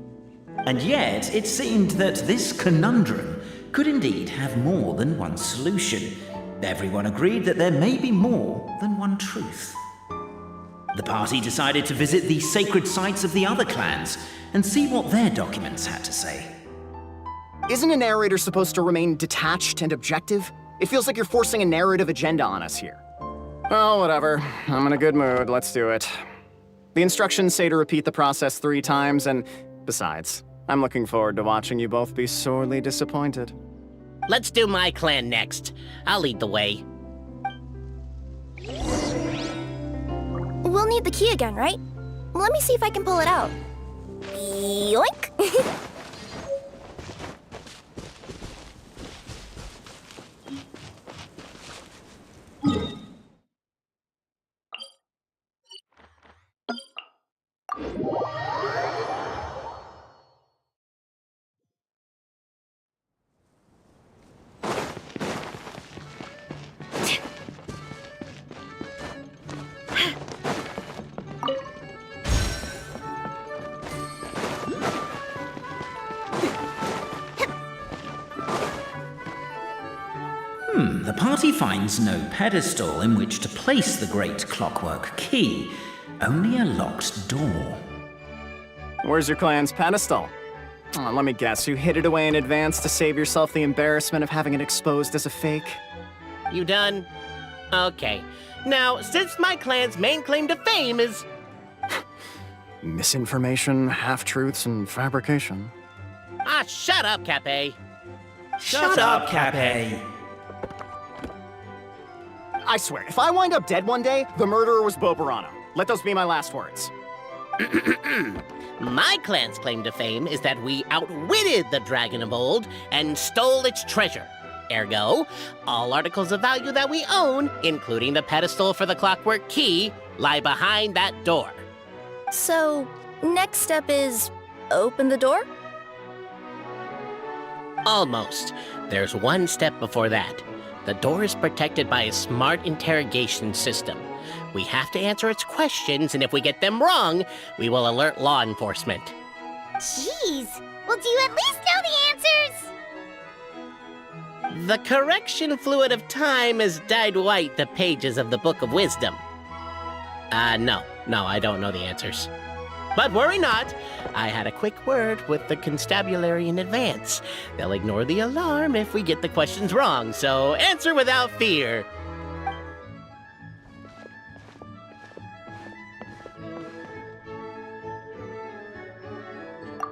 And yet, it seemed that this conundrum could indeed have more than one solution. Everyone agreed that there may be more than one truth. The party decided to visit the sacred sites of the other clans and see what their documents had to say. Isn't a narrator supposed to remain detached and objective? It feels like you're forcing a narrative agenda on us here. Oh, whatever. I'm in a good mood. Let's do it. The instructions say to repeat the process 3 times, and besides, I'm looking forward to watching you both be sorely disappointed. Let's do my clan next. I'll lead the way. We'll need the key again, right? Let me see if I can pull it out. Yoink! The party finds no pedestal in which to place the great clockwork key, only a locked door. Where's your clan's pedestal? Oh, let me guess, you hid it away in advance to save yourself the embarrassment of having it exposed as a fake? You done? Okay. Now, since my clan's main claim to fame is... Misinformation, half-truths, and fabrication. Ah, shut up, Cape. Shut up, Cape. I swear, if I wind up dead one day, the murderer was Boberano. Let those be my last words. My clan's claim to fame is that we outwitted the Dragon of Old and stole its treasure. Ergo, all articles of value that we own, including the pedestal for the clockwork key, lie behind that door. So, next step is open the door? Almost. There's one step before that. The door is protected by a smart interrogation system. We have to answer its questions, and if we get them wrong, we will alert law enforcement. Jeez. Well, do you at least know the answers? The correction fluid of time has dyed white the pages of the Book of Wisdom. No, I don't know the answers. But worry not, I had a quick word with the constabulary in advance. They'll ignore the alarm if we get the questions wrong, so answer without fear.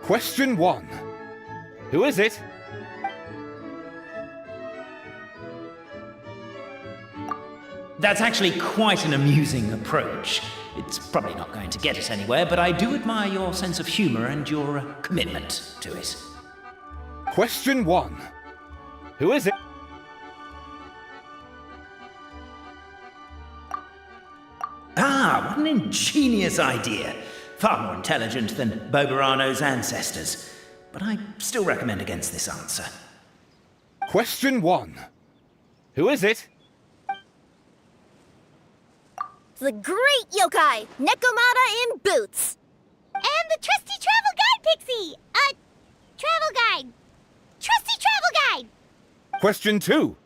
Question 1. Who is it? That's actually quite an amusing approach. It's probably not going to get us anywhere, but I do admire your sense of humor and your commitment to it. Question 1. Who is it? Ah, what an ingenious idea. Far more intelligent than Boberano's ancestors. But I still recommend against this answer. Question 1. Who is it? The great yokai, Nekomata in boots. And the trusty travel guide, Pixie! Travel guide. Trusty travel guide! Question 2.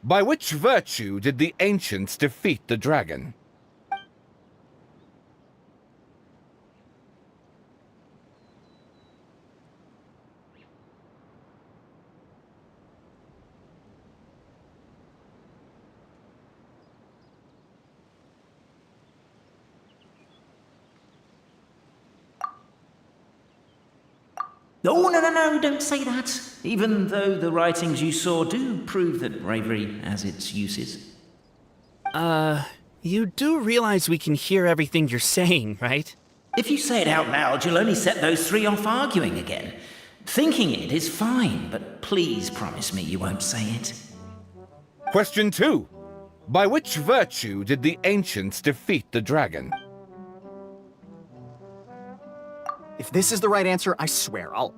By which virtue did the ancients defeat the dragon? Oh, no, don't say that. Even though the writings you saw do prove that bravery has its uses. You do realize we can hear everything you're saying, right? If you say it out loud, you'll only set those 3 off arguing again. Thinking it is fine, but please promise me you won't say it. Question 2. By which virtue did the ancients defeat the dragon? If this is the right answer, I swear I'll...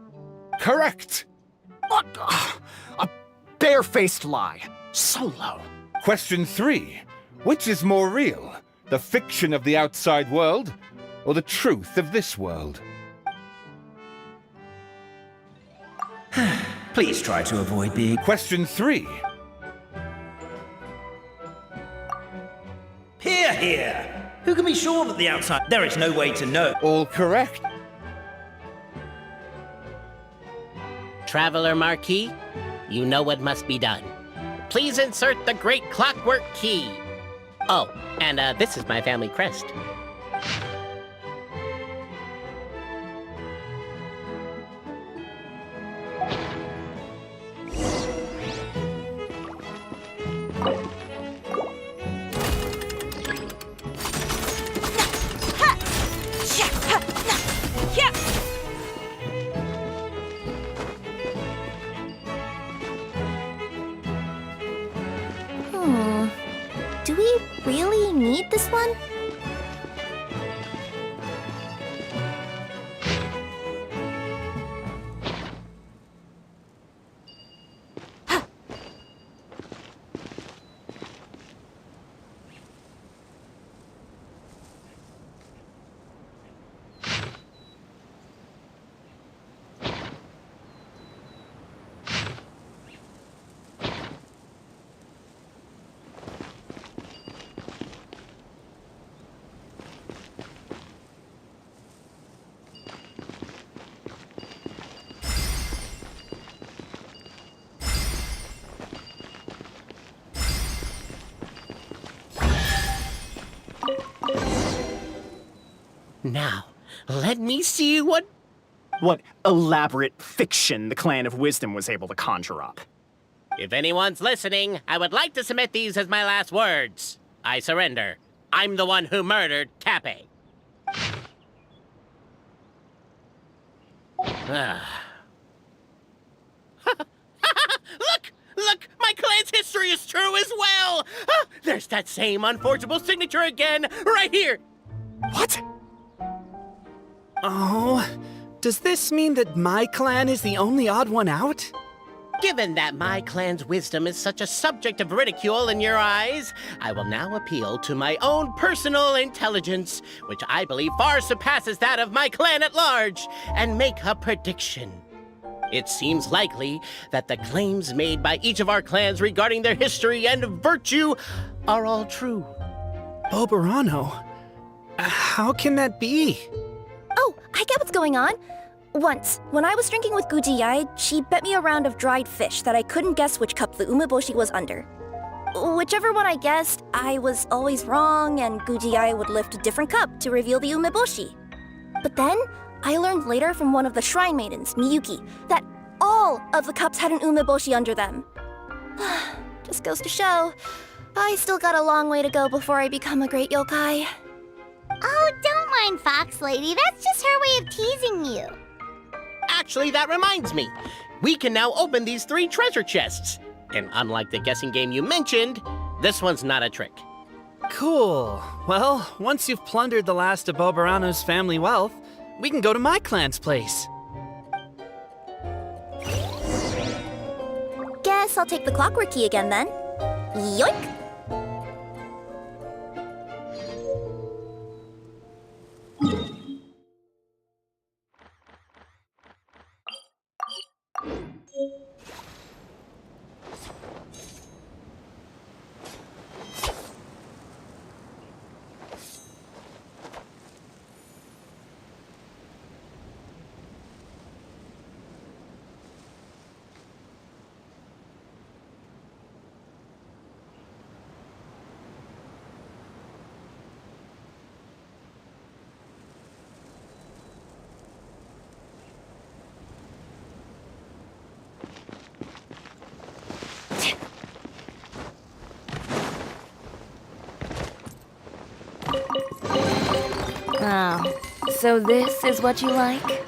Correct! What? A barefaced lie. So low. Question 3. Which is more real? The fiction of the outside world, or the truth of this world? Please try to avoid being... Question 3. Hear, hear! Who can be sure that the outside... There is no way to know. All correct. Traveler Marquis, you know what must be done. Please insert the great clockwork key. Oh, and this is my family crest. Do we really need this one? Now, let me see what elaborate fiction the Clan of Wisdom was able to conjure up. If anyone's listening, I would like to submit these as my last words. I surrender. I'm the one who murdered Cappe. Look! My clan's history is true as well! There's that same unforgeable signature again, right here! What? Oh, does this mean that my clan is the only odd one out? Given that my clan's wisdom is such a subject of ridicule in your eyes, I will now appeal to my own personal intelligence, which I believe far surpasses that of my clan at large, and make a prediction. It seems likely that the claims made by each of our clans regarding their history and virtue are all true. Boberano? How can that be? Oh, I get what's going on. Once, when I was drinking with Gujiyai, she bet me a round of dried fish that I couldn't guess which cup the umeboshi was under. Whichever one I guessed, I was always wrong, and Gujiyai would lift a different cup to reveal the umeboshi. But then, I learned later from one of the shrine maidens, Miyuki, that all of the cups had an umeboshi under them. Just goes to show, I still got a long way to go before I become a great yokai. Oh, don't mind Fox Lady. That's just her way of teasing you. Actually, that reminds me. We can now open these 3 treasure chests. And unlike the guessing game you mentioned, this one's not a trick. Cool. Well, once you've plundered the last of Boberano's family wealth, we can go to my clan's place. Guess I'll take the clockwork key again then. Yoink! Oh, so this is what you like?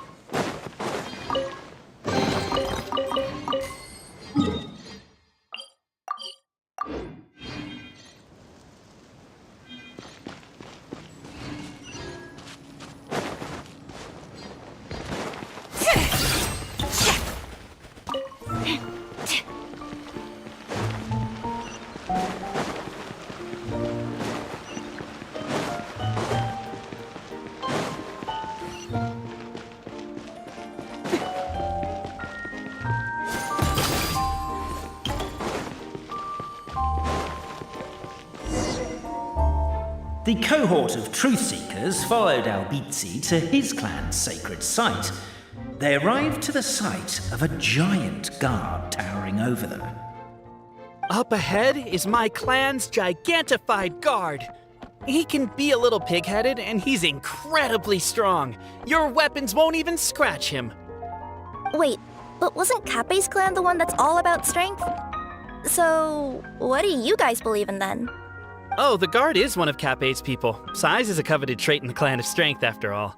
The cohort of truth seekers followed Albizzi to his clan's sacred site. They arrived to the site of a giant guard towering over them. Up ahead is my clan's gigantified guard. He can be a little pig-headed, and he's incredibly strong. Your weapons won't even scratch him. Wait, but wasn't Kappe's clan the one that's all about strength? So, what do you guys believe in then? Oh, the guard is one of Kappe's people. Size is a coveted trait in the clan of strength, after all.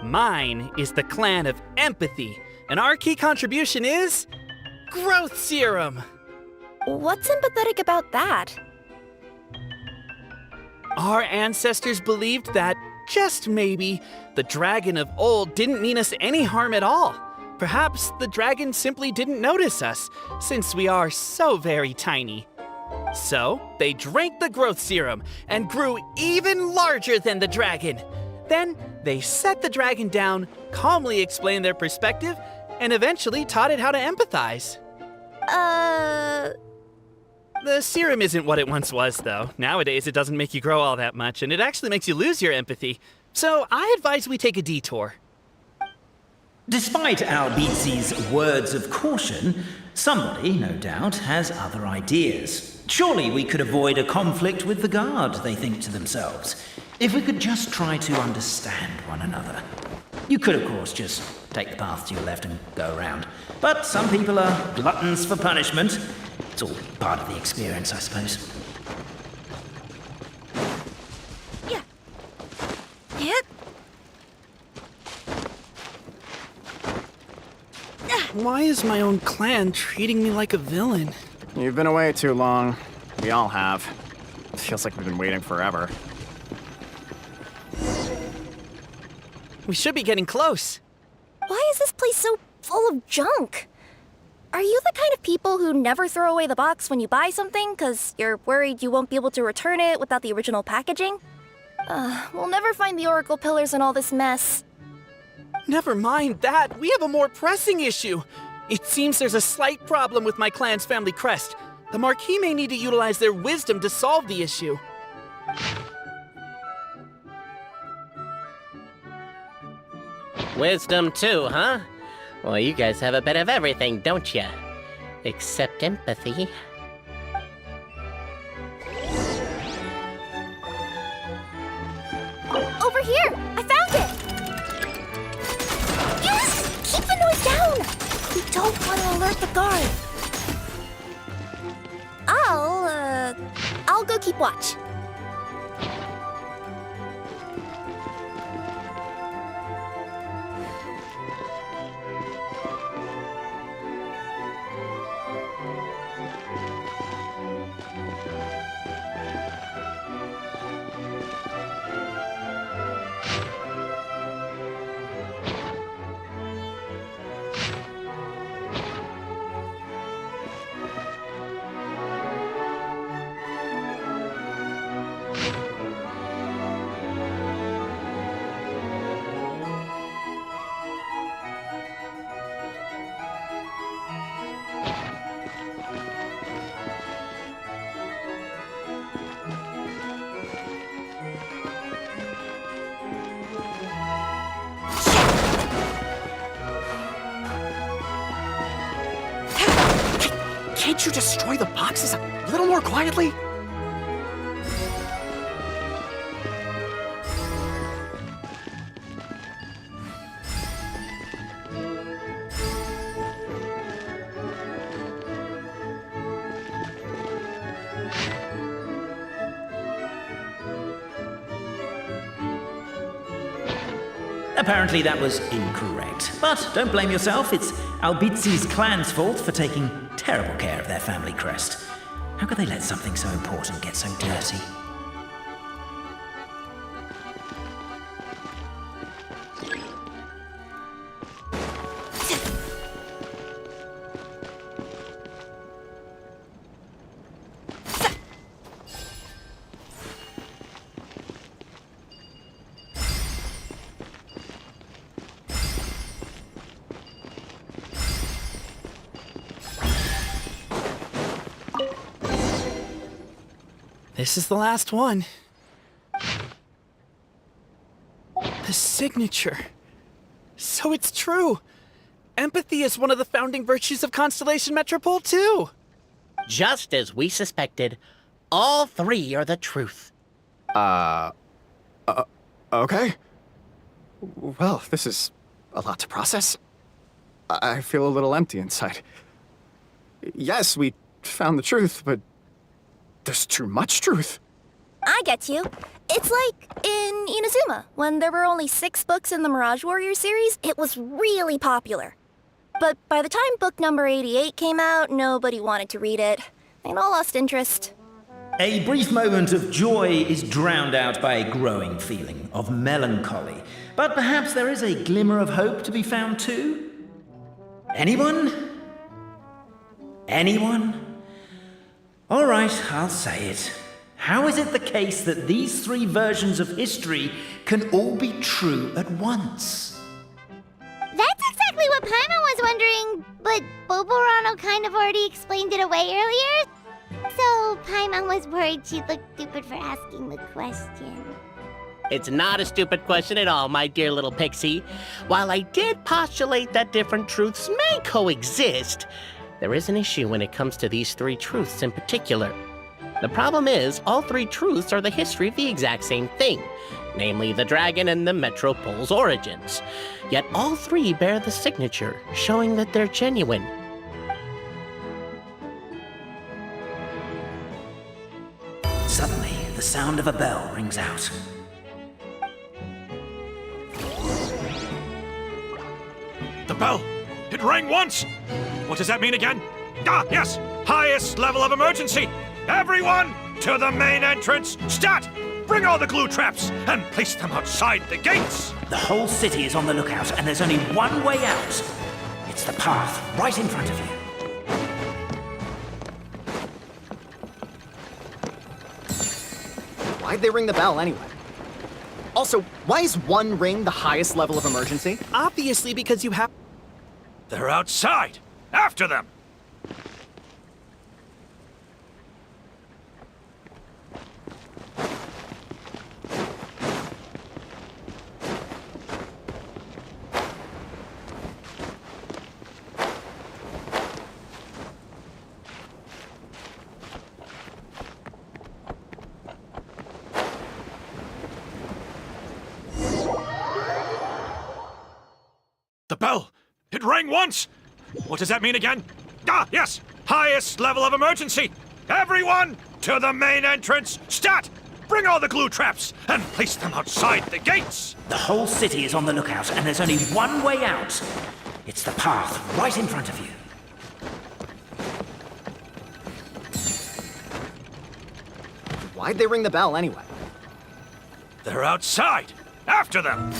Mine is the clan of empathy, and our key contribution is growth serum. What's empathetic about that? Our ancestors believed that, just maybe, the dragon of old didn't mean us any harm at all. Perhaps the dragon simply didn't notice us, since we are so very tiny. So, they drank the growth serum and grew even larger than the dragon. Then, they set the dragon down, calmly explained their perspective, and eventually taught it how to empathize. The serum isn't what it once was, though. Nowadays, it doesn't make you grow all that much, and it actually makes you lose your empathy. So, I advise we take a detour. Despite Albizzi's words of caution, somebody, no doubt, has other ideas. Surely we could avoid a conflict with the guard, they think to themselves, if we could just try to understand one another. You could, of course, just take the path to your left and go around. But some people are gluttons for punishment. It's all part of the experience, I suppose. Yeah. Yep. Why is my own clan treating me like a villain? You've been away too long. We all have. It feels like we've been waiting forever. We should be getting close. Why is this place so full of junk? Are you the kind of people who never throw away the box when you buy something because you're worried you won't be able to return it without the original packaging? We'll never find the Oracle Pillars in all this mess. Never mind that. We have a more pressing issue. It seems there's a slight problem with my clan's family crest. The Marquis may need to utilize their wisdom to solve the issue. Wisdom too, huh? Well, you guys have a bit of everything, don't ya? Except empathy. Over here! I found it! Yes! Keep the noise down! We don't want to alert the guard. I'll go keep watch. Can't you destroy the boxes a little more quietly? Apparently that was incorrect. But don't blame yourself, it's Albizzi's clan's fault for taking terrible care of their family crest. How could they let something so important get so dirty? This is the last one. The signature. So it's true. Empathy is one of the founding virtues of Constellation Metropole, too. Just as we suspected, all three are the truth. Okay. Well, this is a lot to process. I feel a little empty inside. Yes, we found the truth, but there's too much truth. I get you. It's like in Inazuma, when there were only 6 books in the Mirage Warrior series, it was really popular. But by the time book number 88 came out, nobody wanted to read it. They'd all lost interest. A brief moment of joy is drowned out by a growing feeling of melancholy. But perhaps there is a glimmer of hope to be found too? Anyone? Anyone? All right, I'll say it. How is it the case that these 3 versions of history can all be true at once? That's exactly what Paimon was wondering, but Boborano kind of already explained it away earlier. So Paimon was worried she'd look stupid for asking the question. It's not a stupid question at all, my dear little pixie. While I did postulate that different truths may coexist, there is an issue when it comes to these 3 truths in particular. The problem is, all 3 truths are the history of the exact same thing, namely the dragon and the Metropole's origins. Yet all 3 bear the signature, showing that they're genuine. Suddenly, the sound of a bell rings out. The bell! It rang once! What does that mean again? Ah, yes! Highest level of emergency! Everyone, to the main entrance! Stat! Bring all the glue traps and place them outside the gates! The whole city is on the lookout, and there's only one way out. It's the path right in front of you. Why'd they ring the bell anyway? Also, why is 1 ring the highest level of emergency? Obviously because you have... They're outside! After them! The bell! It rang once! What does that mean again? Ah, yes! Highest level of emergency! Everyone, to the main entrance! Stat! Bring all the glue traps and place them outside the gates! The whole city is on the lookout, and there's only one way out. It's the path right in front of you. Why'd they ring the bell anyway? They're outside! After them!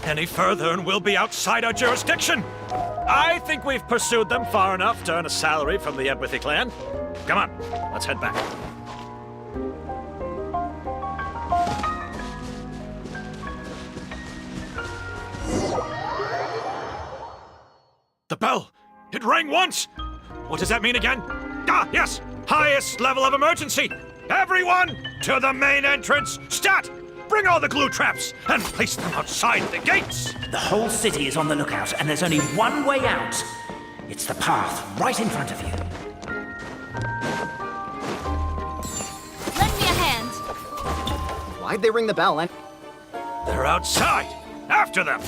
Any further and we'll be outside our jurisdiction. I think we've pursued them far enough to earn a salary from the Empathy Clan. Come on, let's head back. The bell! It rang once! What does that mean again? Ah, yes! Highest level of emergency! Everyone, to the main entrance! Stat! Bring all the glue traps and place them outside the gates! The whole city is on the lookout, and there's only one way out. It's the path right in front of you. Lend me a hand. Why'd they ring the bell and... They're outside! After them!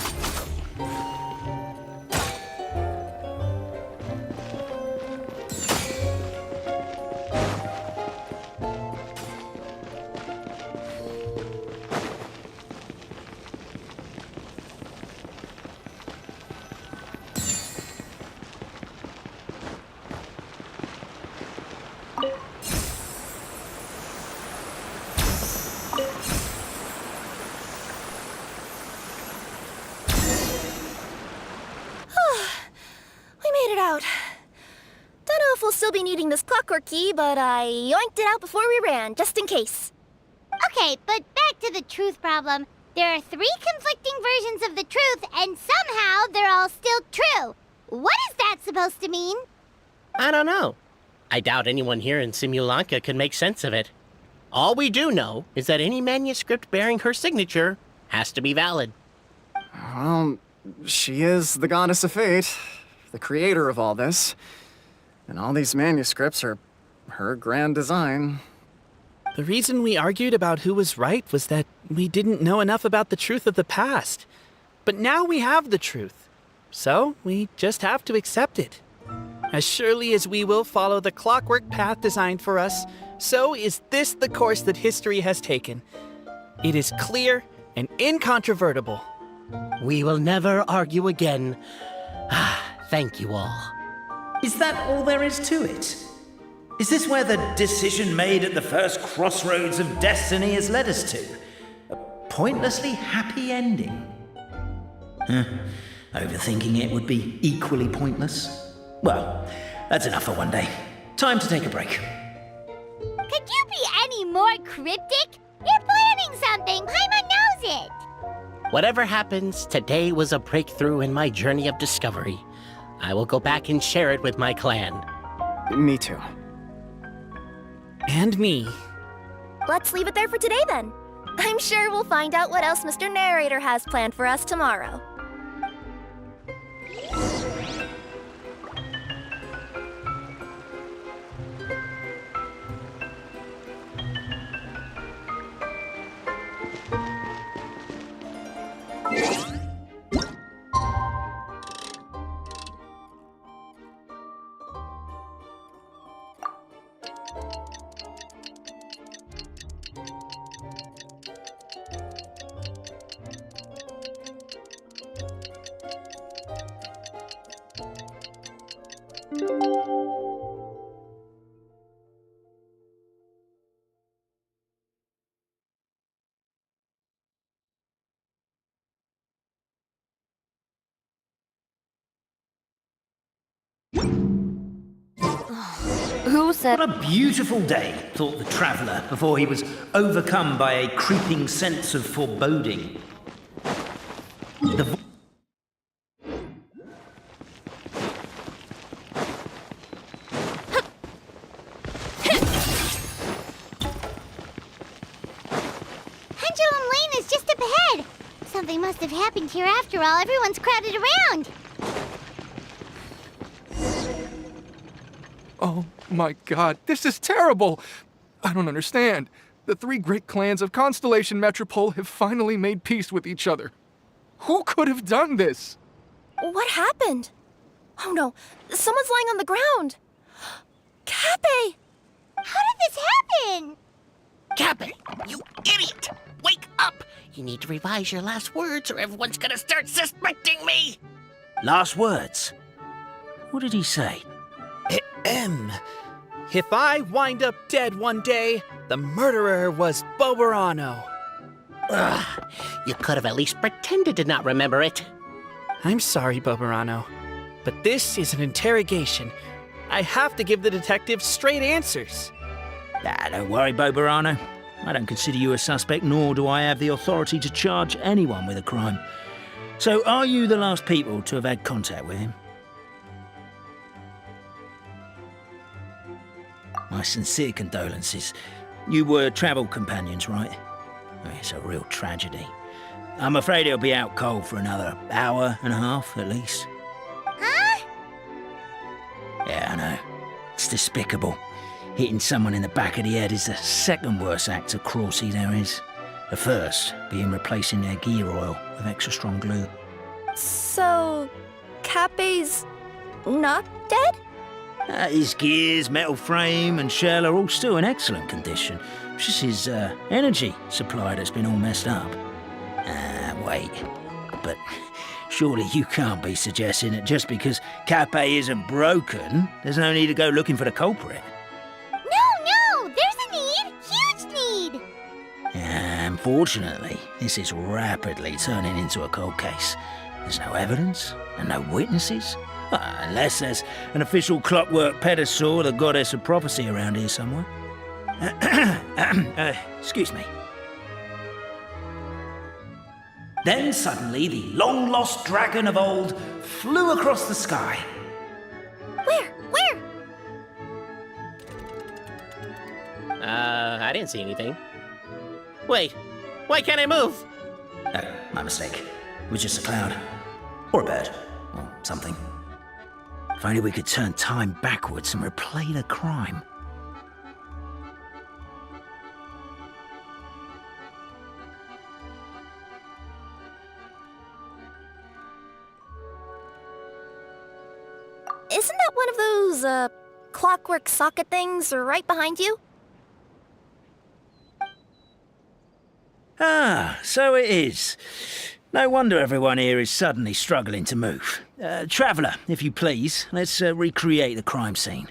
out. Don't know if we'll still be needing this clockwork key, but I yoinked it out before we ran, just in case. Okay, but back to the truth problem. There are 3 conflicting versions of the truth, and somehow they're all still true. What is that supposed to mean? I don't know. I doubt anyone here in Simulanka can make sense of it. All we do know is that any manuscript bearing her signature has to be valid. Well, she is the goddess of fate, the creator of all this. And all these manuscripts are her grand design. The reason we argued about who was right was that we didn't know enough about the truth of the past. But now we have the truth. So we just have to accept it. As surely as we will follow the clockwork path designed for us, so is this the course that history has taken. It is clear and incontrovertible. We will never argue again. Thank you all. Is that all there is to it? Is this where the decision made at the first crossroads of destiny has led us to? A pointlessly happy ending? Overthinking it would be equally pointless. Well, that's enough for one day. Time to take a break. Could you be any more cryptic? You're planning something. Paimon knows it. Whatever happens, today was a breakthrough in my journey of discovery. I will go back and share it with my clan. Me too. And me. Let's leave it there for today then. I'm sure we'll find out what else Mr. Narrator has planned for us tomorrow. Who said... What a beautiful day, thought the traveller, before he was overcome by a creeping sense of foreboding. The Pendulum Lane is just up ahead. Something must have happened here after all. Everyone's crowded around. Oh my god, this is terrible! I don't understand. The 3 great clans of Constellation Metropole have finally made peace with each other. Who could have done this? What happened? Oh no, someone's lying on the ground. Cappe! How did this happen? Cappe, you idiot! Wake up! You need to revise your last words or everyone's gonna start suspecting me! last words. What did he say? If I wind up dead one day, the murderer was Boberano. Ugh, you could have at least pretended to not remember it. I'm sorry, Boberano, but this is an interrogation. I have to give the detective straight answers. Don't worry, Boberano. I don't consider you a suspect, nor do I have the authority to charge anyone with a crime. So, are you the last people to have had contact with him? My sincere condolences. You were travel companions, right? It's a real tragedy. I'm afraid he'll be out cold for another hour and a half, at least. Huh? Yeah, I know. It's despicable. Hitting someone in the back of the head is the second worst act of cruelty there is. The first being replacing their gear oil with extra strong glue. So, Cappe's not dead? His gears, metal frame and shell are all still in excellent condition. It's just his energy supply that's been all messed up. Wait. But surely you can't be suggesting that just because Cappe isn't broken, there's no need to go looking for the culprit. No! There's a need! Huge need! Unfortunately, this is rapidly turning into a cold case. There's no evidence and no witnesses. Unless there's an official clockwork pedestal or the goddess of prophecy around here somewhere. Excuse me. Then suddenly the long-lost dragon of old flew across the sky. Where? I didn't see anything. Wait, why can't I move? Oh, my mistake. It was just a cloud. Or a bird. Or something. If only we could turn time backwards and replay the crime. Isn't that one of those, clockwork socket things right behind you? Ah, so it is. No wonder everyone here is suddenly struggling to move. Traveller, if you please, let's recreate the crime scene.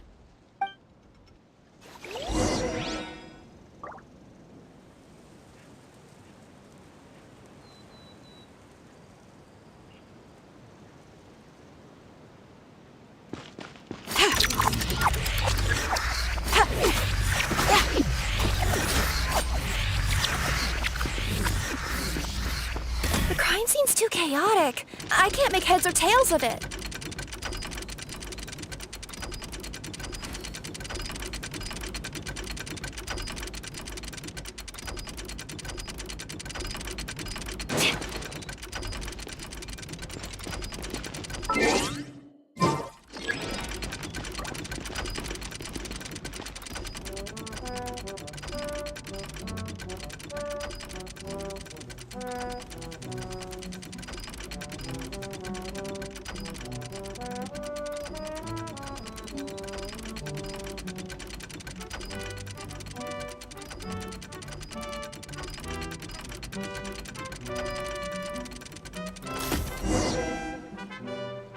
The crime scene's too chaotic. I can't make heads or tails of it.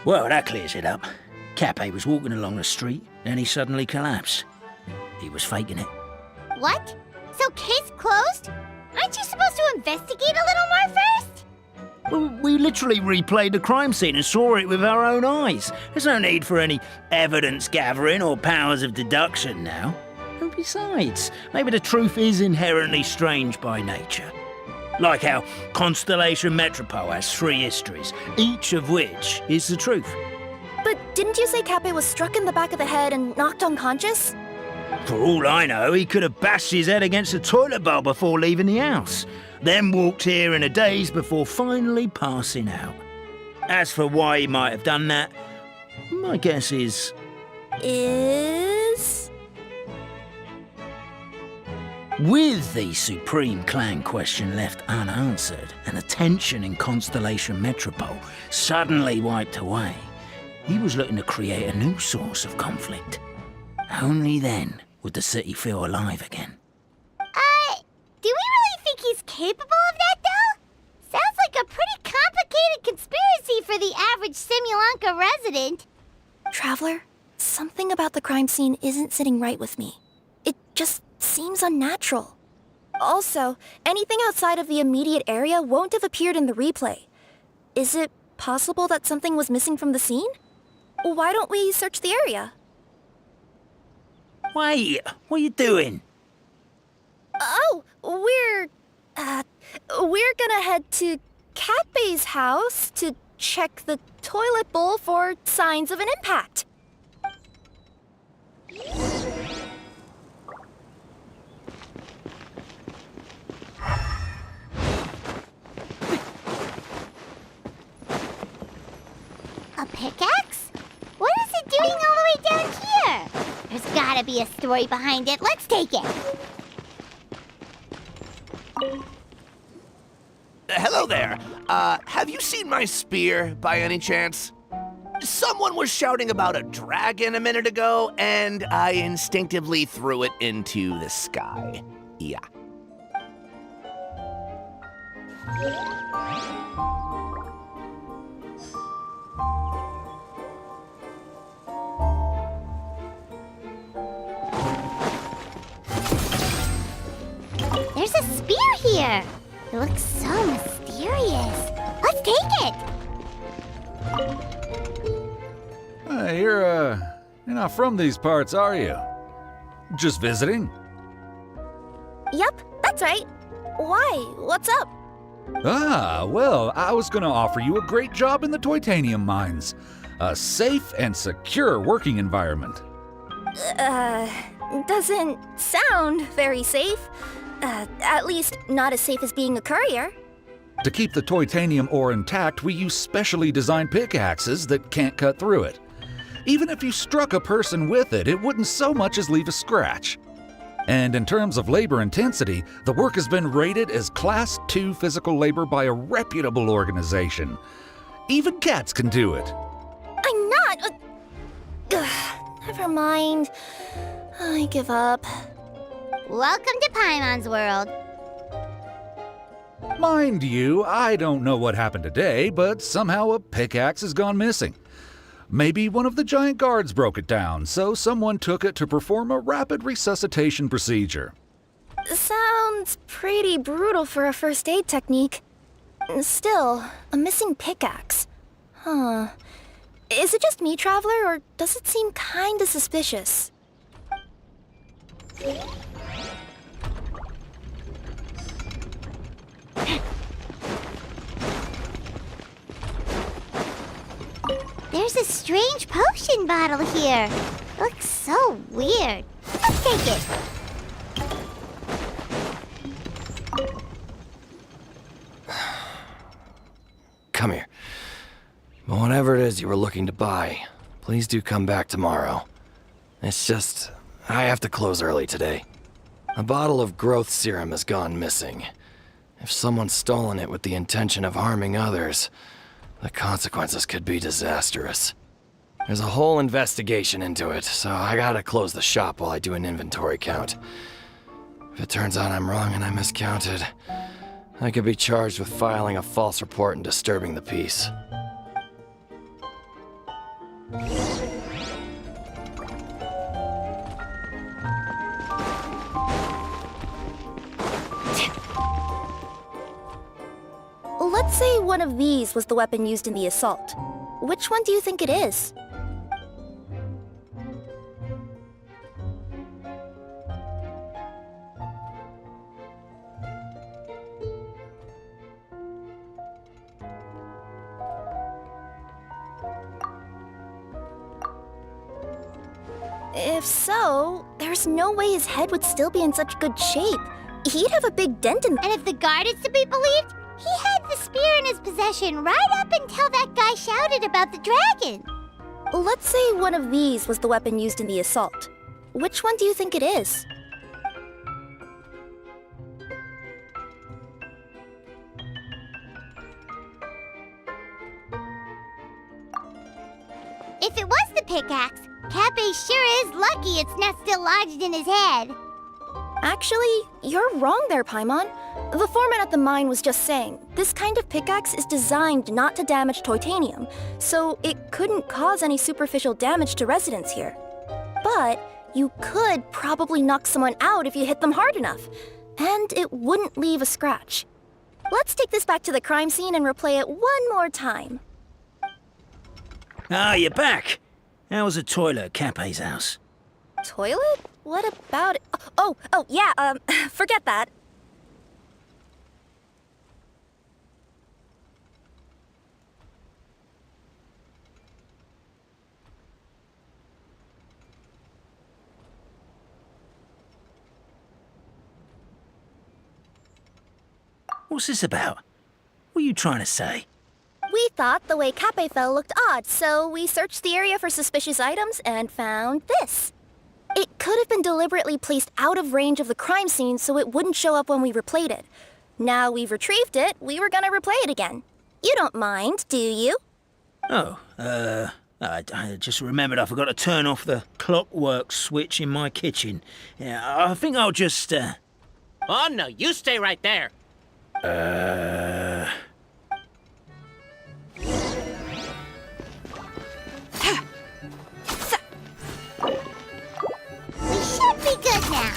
Well, that clears it up. Cappe was walking along the street, then he suddenly collapsed. He was faking it. What? So case closed? Aren't you supposed to investigate a little more first? Well, we literally replayed the crime scene and saw it with our own eyes. There's no need for any evidence gathering or powers of deduction now. And besides, maybe the truth is inherently strange by nature. Like how Constellation Metropole has 3 histories, each of which is the truth. But didn't you say Cappe was struck in the back of the head and knocked unconscious? For all I know, he could have bashed his head against a toilet bowl before leaving the house, then walked here in a daze before finally passing out. As for why he might have done that, my guess is... With the Supreme Clan question left unanswered and the tension in Constellation Metropole suddenly wiped away, he was looking to create a new source of conflict. Only then would the city feel alive again. Do we really think he's capable of that, though? Sounds like a pretty complicated conspiracy for the average Simulanka resident. Traveler, something about the crime scene isn't sitting right with me. It just seems unnatural. Also, anything outside of the immediate area won't have appeared in the replay. Is it possible that something was missing from the scene? Why don't we search the area? Wait, what are you doing? Oh, we're gonna head to Cappe's house to check the toilet bowl for signs of an impact. A pickaxe? What is it doing all the way down here? There's gotta be a story behind it. Let's take it. Hello there. Have you seen my spear by any chance? Someone was shouting about a dragon a minute ago, and I instinctively threw it into the sky. Yeah. There's a spear here. It looks so mysterious. Let's take it. you're not from these parts, are you? Just visiting? Yep, that's right. Why? What's up? Ah, well, I was gonna offer you a great job in the Titanium mines. A safe and secure working environment. Doesn't sound very safe. At least not as safe as being a courier. To keep the titanium ore intact, we use specially designed pickaxes that can't cut through it. Even if you struck a person with it, it wouldn't so much as leave a scratch. And in terms of labor intensity, the work has been rated as Class 2 physical labor by a reputable organization. Even cats can do it. I'm not. Never mind. I give up. Welcome to Paimon's world. Mind you, I don't know what happened today, but somehow a pickaxe has gone missing. Maybe one of the giant guards broke it down, so someone took it to perform a rapid resuscitation procedure. Sounds pretty brutal for a first aid technique. Still, a missing pickaxe. Huh. Is it just me, Traveler, or does it seem kinda suspicious? There's a strange potion bottle here. Looks so weird. Let's take it. Come here. Whatever it is you were looking to buy, please do come back tomorrow. It's just, I have to close early today. A bottle of growth serum has gone missing. If someone's stolen it with the intention of harming others, the consequences could be disastrous. There's a whole investigation into it, so I gotta close the shop while I do an inventory count. If it turns out I'm wrong and I miscounted, I could be charged with filing a false report and disturbing the peace. Let's say one of these was the weapon used in the assault. Which one do you think it is? If so, there's no way his head would still be in such good shape. He'd have a big dent in. And if the guard is to be believed, he had the spear in his possession right up until that guy shouted about the dragon. Let's say one of these was the weapon used in the assault. Which one do you think it is? If it was the pickaxe, Cappe sure is lucky it's not still lodged in his head. Actually, you're wrong there, Paimon. The foreman at the mine was just saying, this kind of pickaxe is designed not to damage titanium, so it couldn't cause any superficial damage to residents here. But you could probably knock someone out if you hit them hard enough, and it wouldn't leave a scratch. Let's take this back to the crime scene and replay it one more time. Ah, you're back. How was the toilet at Cappe's house? Toilet? What about it? Oh, yeah, forget that. What's this about? What are you trying to say? We thought the way Cappe fell looked odd, so we searched the area for suspicious items and found this. It could have been deliberately placed out of range of the crime scene so it wouldn't show up when we replayed it. Now we've retrieved it, we were gonna replay it again. You don't mind, do you? Oh, I just remembered I forgot to turn off the clockwork switch in my kitchen. Yeah, I think I'll just, Oh, no, you stay right there. We should be good now.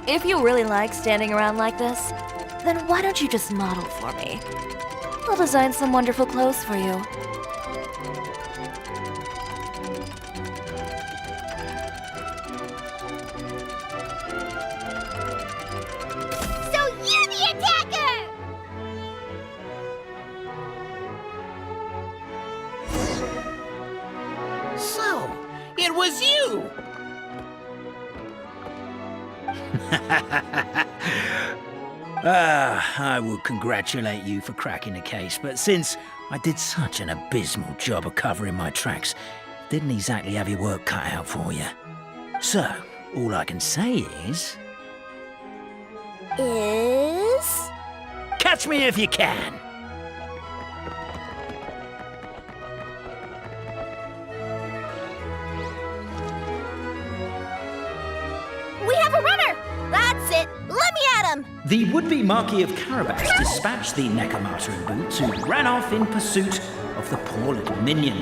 If you really like standing around like this, then why don't you just model for me? I'll design some wonderful clothes for you. So you're the attacker! So, it was you! I would congratulate you for cracking the case, but since I did such an abysmal job of covering my tracks, didn't exactly have your work cut out for you. So, all I can say is... Catch me if you can! We have a runner! That's it! Let me at him! The would-be Marquis of Carabas dispatched the Necromata in boots, who ran off in pursuit of the poor little minion.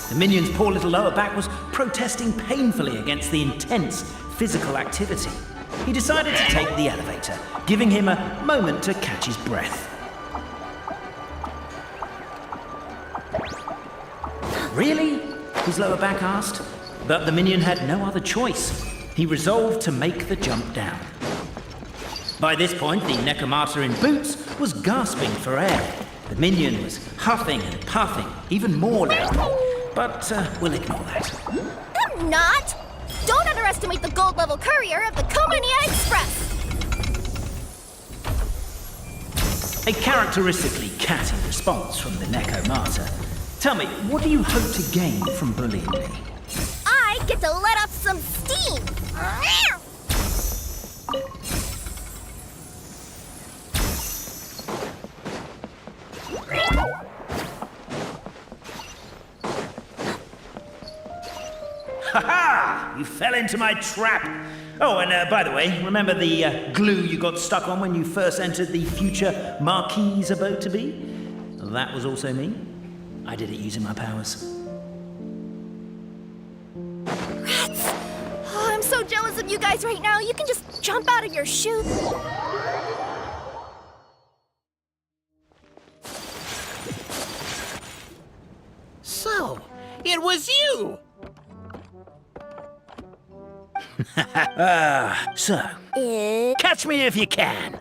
The minion's poor little lower back was protesting painfully against the intense physical activity. He decided to take the elevator, giving him a moment to catch his breath. Really? His lower back asked. But the minion had no other choice. He resolved to make the jump down. By this point, the Necromata in boots was gasping for air. The minion was huffing and puffing, even more loudly. But we'll ignore that. I'm not! Don't underestimate the gold-level courier of the Komania Express! A characteristically catty response from the Necromata. Tell me, what do you hope to gain from bullying me? I get to let off some steam! Ha-ha! You fell into my trap! Oh, and by the way, remember the glue you got stuck on when you first entered the future Marquis' abode-to-be? That was also me. I did it using my powers. Rats! Oh, I'm so jealous of you guys right now. You can just jump out of your chute. So, it was you! So, catch me if you can.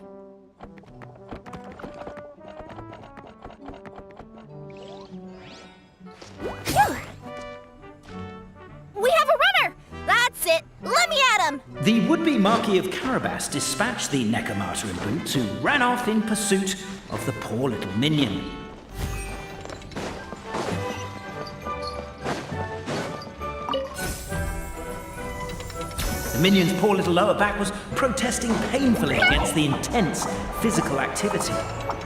We have a runner! That's it! Let me at him! The would-be Marquis of Carabas dispatched the Necromata in boots, who ran off in pursuit of the poor little minion. The minion's poor little lower back was protesting painfully against the intense physical activity.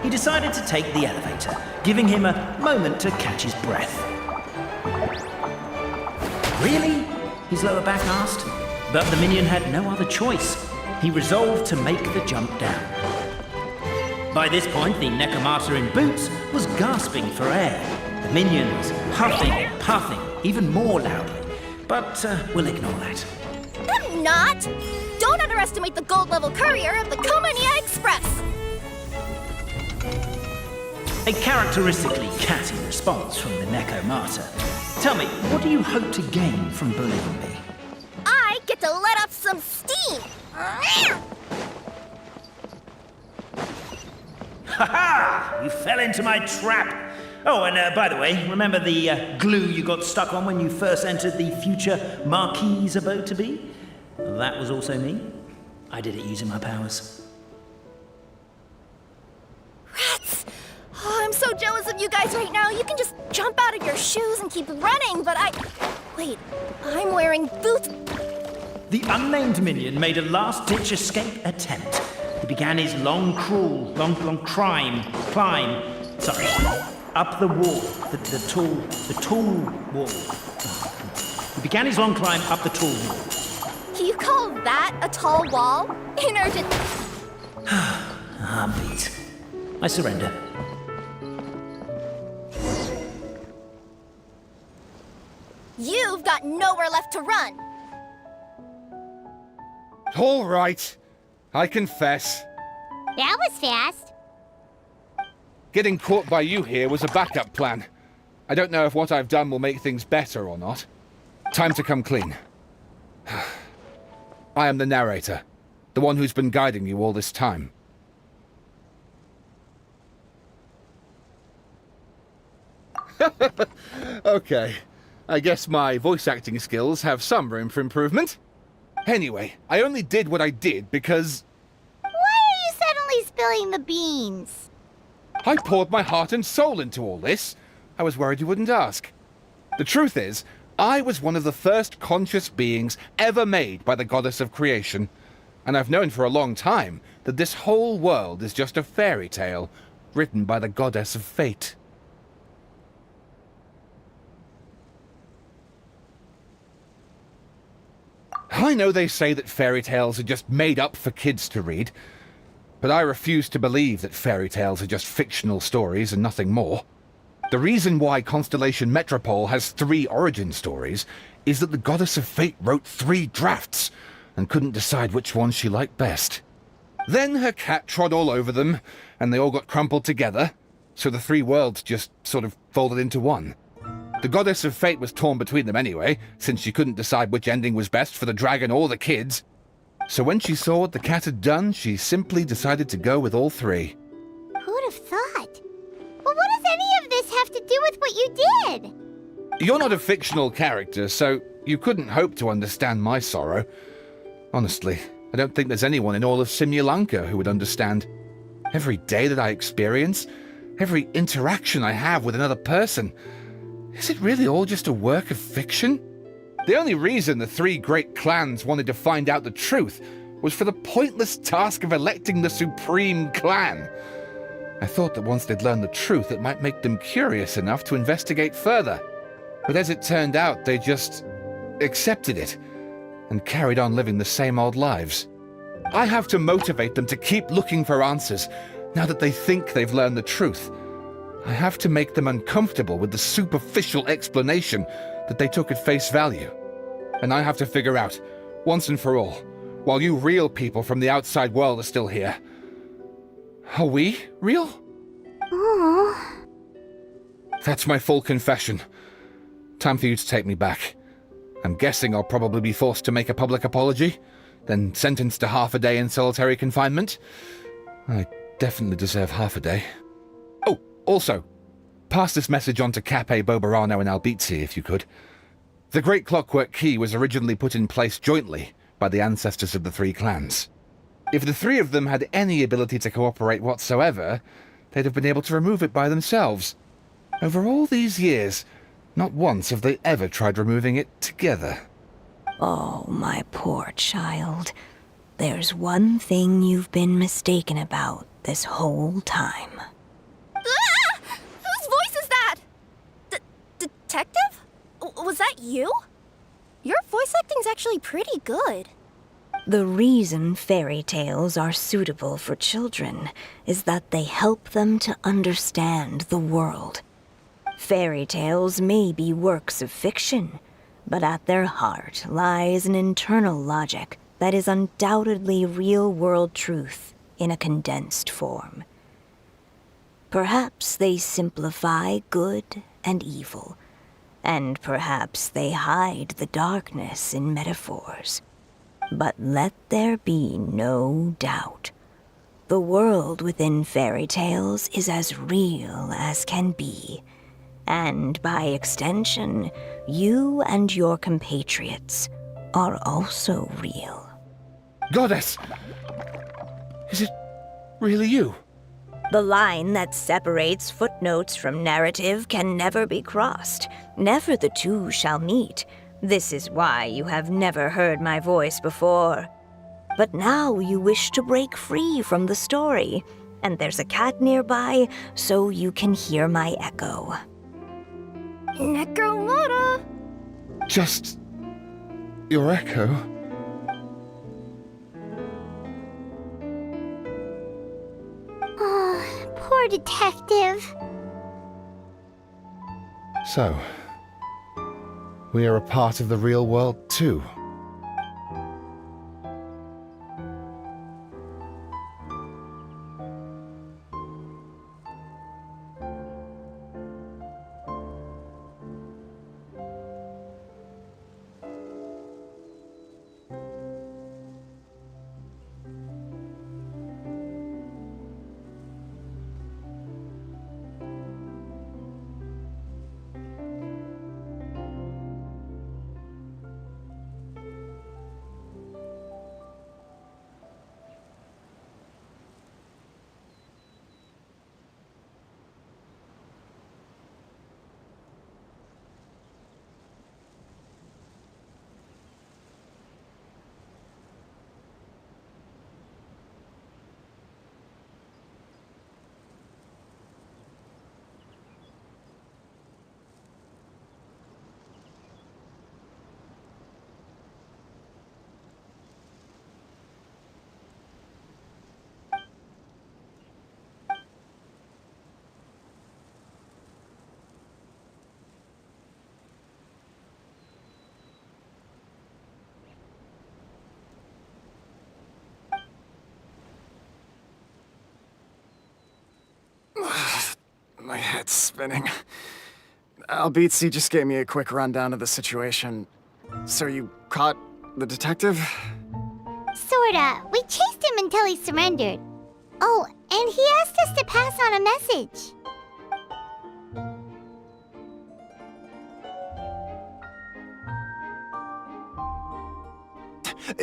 He decided to take the elevator, giving him a moment to catch his breath. Really? His lower back asked. But the minion had no other choice. He resolved to make the jump down. By this point, the Necromata in boots was gasping for air. The minion was huffing and puffing, even more loudly. But we'll ignore that. I'm not! Don't underestimate the gold-level courier of the Komania Express! A characteristically catty response from the Necromata. Tell me, what do you hope to gain from bullying me? I get to let off some steam! Ha-ha! You fell into my trap! Oh, and by the way, remember the glue you got stuck on when you first entered the future Marquis' abode-to-be? That was also me. I did it using my powers. Rats! Oh, I'm so jealous of you you guys right now, you can just jump out of your shoes and keep running, but Wait, I'm wearing boots. The unnamed minion made a last-ditch escape attempt. He began his long climb, up the wall, the tall wall. He began his long climb up the tall wall. You call that a tall wall? In urgent... Beat. I surrender. You've got nowhere left to run. All right. I confess. That was fast. Getting caught by you here was a backup plan. I don't know if what I've done will make things better or not. Time to come clean. I am the narrator, the one who's been guiding you all this time. Okay, I guess my voice acting skills have some room for improvement. Anyway, I only did what I did because... Why are you suddenly spilling the beans? I poured my heart and soul into all this. I was worried you wouldn't ask. The truth is, I was one of the first conscious beings ever made by the goddess of creation. And I've known for a long time that this whole world is just a fairy tale written by the goddess of fate. I know they say that fairy tales are just made up for kids to read, but I refuse to believe that fairy tales are just fictional stories and nothing more. The reason why Constellation Metropole has 3 origin stories is that the Goddess of Fate wrote 3 drafts and couldn't decide which one she liked best. Then her cat trod all over them, and they all got crumpled together, so the 3 worlds just sort of folded into one. The Goddess of Fate was torn between them anyway, since she couldn't decide which ending was best for the dragon or the kids. So when she saw what the cat had done, she simply decided to go with all 3. Who'd have thought? Well, what does any of this have to do with what you did? You're not a fictional character, so you couldn't hope to understand my sorrow. Honestly, I don't think there's anyone in all of Simulanka who would understand. Every day that I experience, every interaction I have with another person, is it really all just a work of fiction? The only reason the 3 great clans wanted to find out the truth was for the pointless task of electing the supreme clan. I thought that once they'd learned the truth, it might make them curious enough to investigate further. But as it turned out, they just accepted it and carried on living the same old lives. I have to motivate them to keep looking for answers now that they think they've learned the truth. I have to make them uncomfortable with the superficial explanation that they took at face value. And I have to figure out, once and for all, while you real people from the outside world are still here, are we real? Aww. That's my full confession. Time for you to take me back. I'm guessing I'll probably be forced to make a public apology, then sentenced to half a day in solitary confinement. I definitely deserve half a day. Oh, also, pass this message on to Cape, Bobarano, and Albizzi, if you could. The Great Clockwork Key was originally put in place jointly by the ancestors of the 3 clans. If the 3 of them had any ability to cooperate whatsoever, they'd have been able to remove it by themselves. Over all these years, not once have they ever tried removing it together. Oh, my poor child. There's one thing you've been mistaken about this whole time. Ah! Whose voice is that? Detective? Was that you? Your voice acting's actually pretty good. The reason fairy tales are suitable for children is that they help them to understand the world. Fairy tales may be works of fiction, but at their heart lies an internal logic that is undoubtedly real-world truth in a condensed form. Perhaps they simplify good and evil, and perhaps they hide the darkness in metaphors. But let there be no doubt. The world within fairy tales is as real as can be. And by extension, you and your compatriots are also real. Goddess! Is it really you? The line that separates footnotes from narrative can never be crossed. Never the two shall meet. This is why you have never heard my voice before. But now you wish to break free from the story, and there's a cat nearby, so you can hear my echo. Necromora! Just your echo. Oh, poor detective. So, we are a part of the real world too. My head's spinning. Albizzi just gave me a quick rundown of the situation. So you caught the detective? Sorta. We chased him until he surrendered. Oh, and he asked us to pass on a message.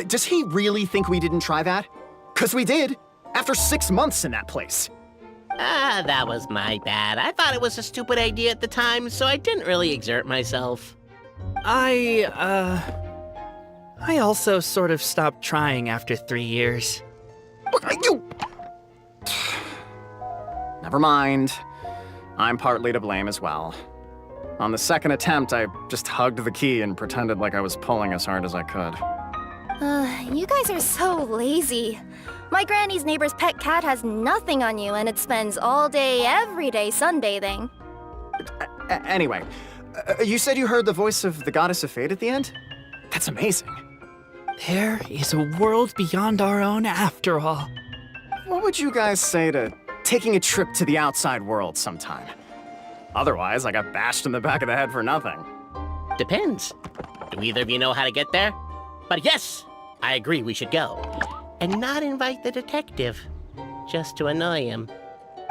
Does he really think we didn't try that? 'Cause we did, after 6 months in that place. Ah, that was my bad. I thought it was a stupid idea at the time, so I didn't really exert myself. I also sort of stopped trying after 3 years. Never mind. I'm partly to blame as well. On the second attempt, I just hugged the key and pretended like I was pulling as hard as I could. You guys are so lazy. My granny's neighbor's pet cat has nothing on you, and it spends all day, every day sunbathing. Anyway, you said you heard the voice of the goddess of fate at the end? That's amazing. There is a world beyond our own after all. What would you guys say to taking a trip to the outside world sometime? Otherwise, I got bashed in the back of the head for nothing. Depends. Do either of you know how to get there? But yes, I agree we should go. And not invite the detective, just to annoy him.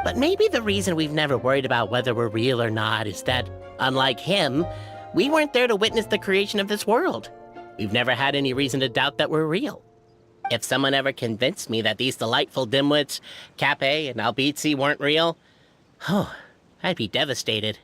But maybe the reason we've never worried about whether we're real or not is that, unlike him, we weren't there to witness the creation of this world. We've never had any reason to doubt that we're real. If someone ever convinced me that these delightful dimwits, Cape and Albizzi, weren't real, oh, I'd be devastated.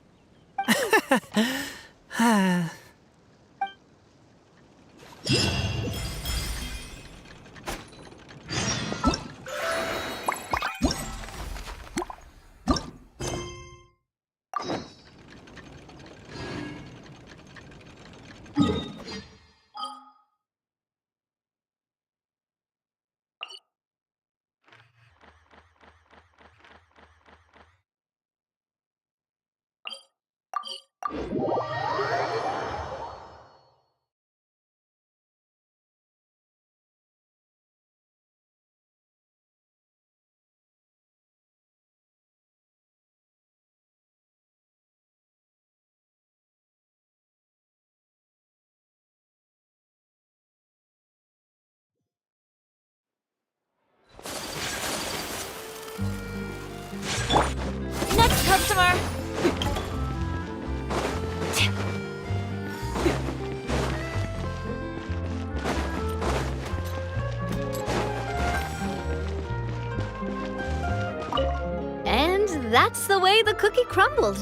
that's the way the cookie crumbled.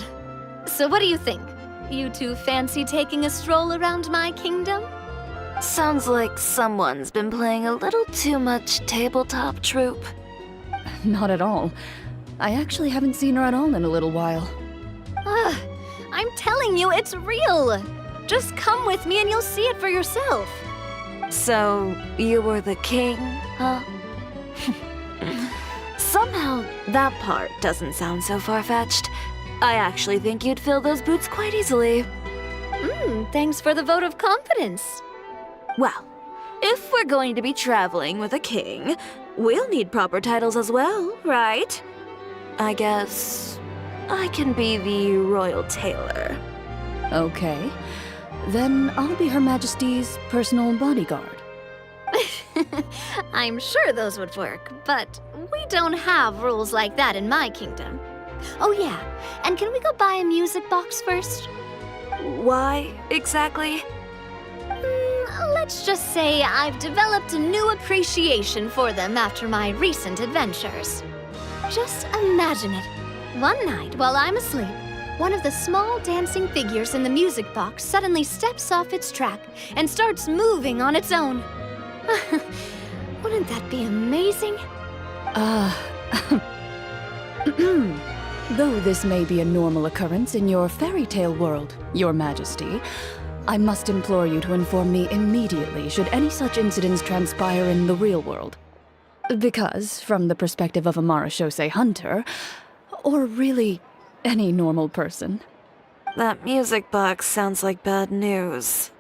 So what do you think? You two fancy taking a stroll around my kingdom? Sounds like someone's been playing a little too much tabletop troop. Not at all. I actually haven't seen her at all in a little while. I'm telling you, it's real! Just come with me and you'll see it for yourself. So, you were the king, huh? Somehow, that part doesn't sound so far-fetched. I actually think you'd fill those boots quite easily. Thanks for the vote of confidence. Well, if we're going to be traveling with a king, we'll need proper titles as well, right? I guess I can be the royal tailor. Okay. Then I'll be Her Majesty's personal bodyguard. I'm sure those would work, but we don't have rules like that in my kingdom. Oh yeah, and can we go buy a music box first? Why, exactly? Let's just say I've developed a new appreciation for them after my recent adventures. Just imagine it. One night, while I'm asleep, one of the small dancing figures in the music box suddenly steps off its track and starts moving on its own. Wouldn't that be amazing? Though this may be a normal occurrence in your fairy tale world, Your Majesty, I must implore you to inform me immediately should any such incidents transpire in the real world. Because, from the perspective of a Marechaussee hunter, or really any normal person. That music box sounds like bad news.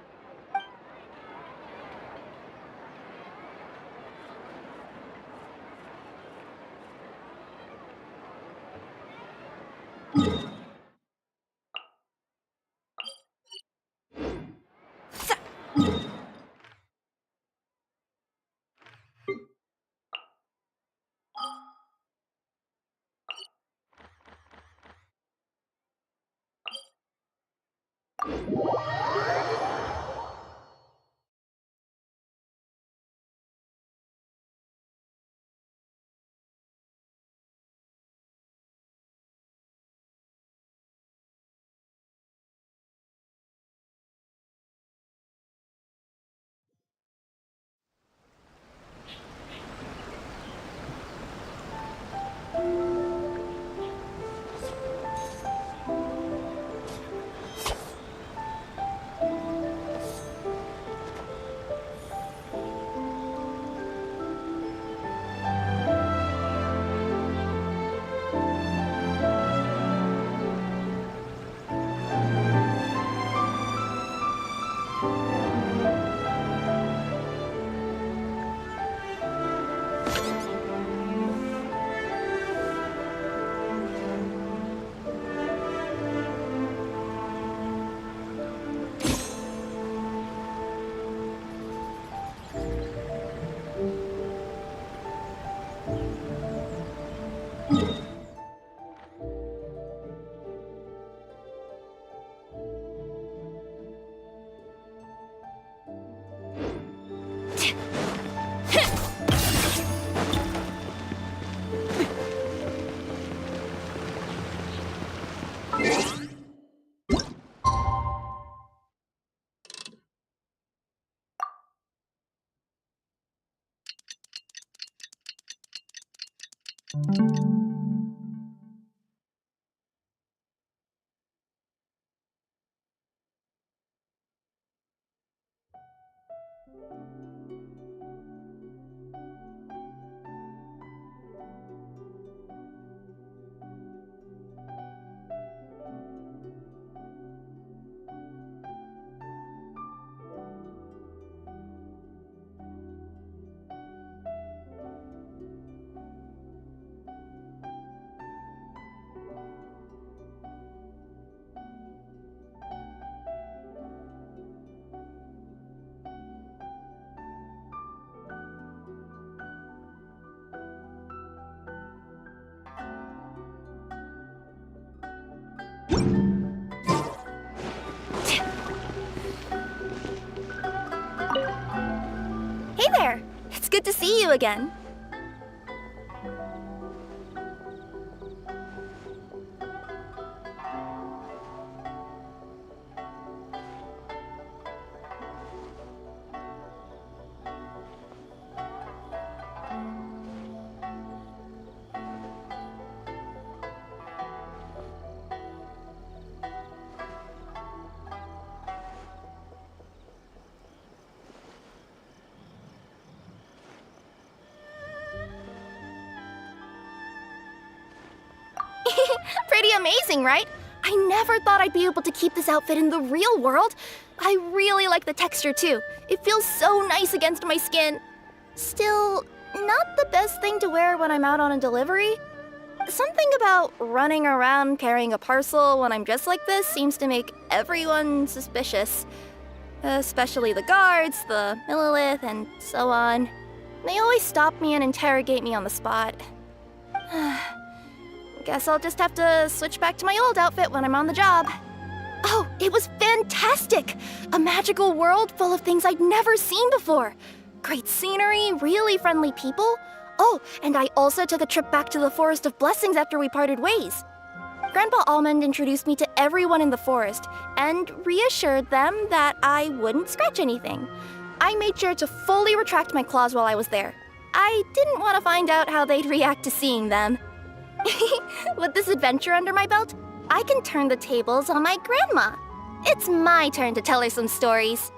Hey there! It's good to see you again. Pretty amazing, right? I never thought I'd be able to keep this outfit in the real world. I really like the texture too. It feels so nice against my skin. Still, not the best thing to wear when I'm out on a delivery. Something about running around carrying a parcel when I'm dressed like this seems to make everyone suspicious. Especially the guards, the Millilith, and so on. They always stop me and interrogate me on the spot. Guess I'll just have to switch back to my old outfit when I'm on the job. Oh, it was fantastic! A magical world full of things I'd never seen before. Great scenery, really friendly people. Oh, and I also took a trip back to the Forest of Blessings after we parted ways. Grandpa Almond introduced me to everyone in the forest and reassured them that I wouldn't scratch anything. I made sure to fully retract my claws while I was there. I didn't want to find out how they'd react to seeing them. With this adventure under my belt, I can turn the tables on my grandma. It's my turn to tell her some stories.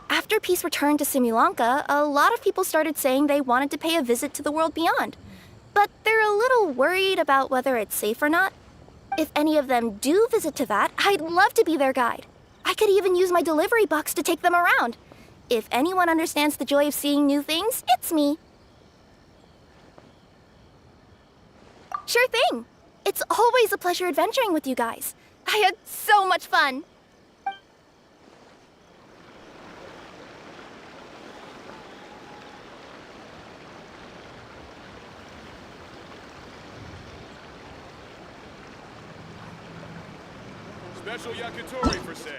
After peace returned to Simulanka, a lot of people started saying they wanted to pay a visit to the world beyond. But they're a little worried about whether it's safe or not. If any of them do visit to that, I'd love to be their guide. I could even use my delivery box to take them around. If anyone understands the joy of seeing new things, it's me. Sure thing. It's always a pleasure adventuring with you guys. I had so much fun. Special yakitori for sale.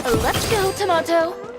Let's go, Tomato.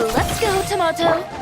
Let's go, Tomato!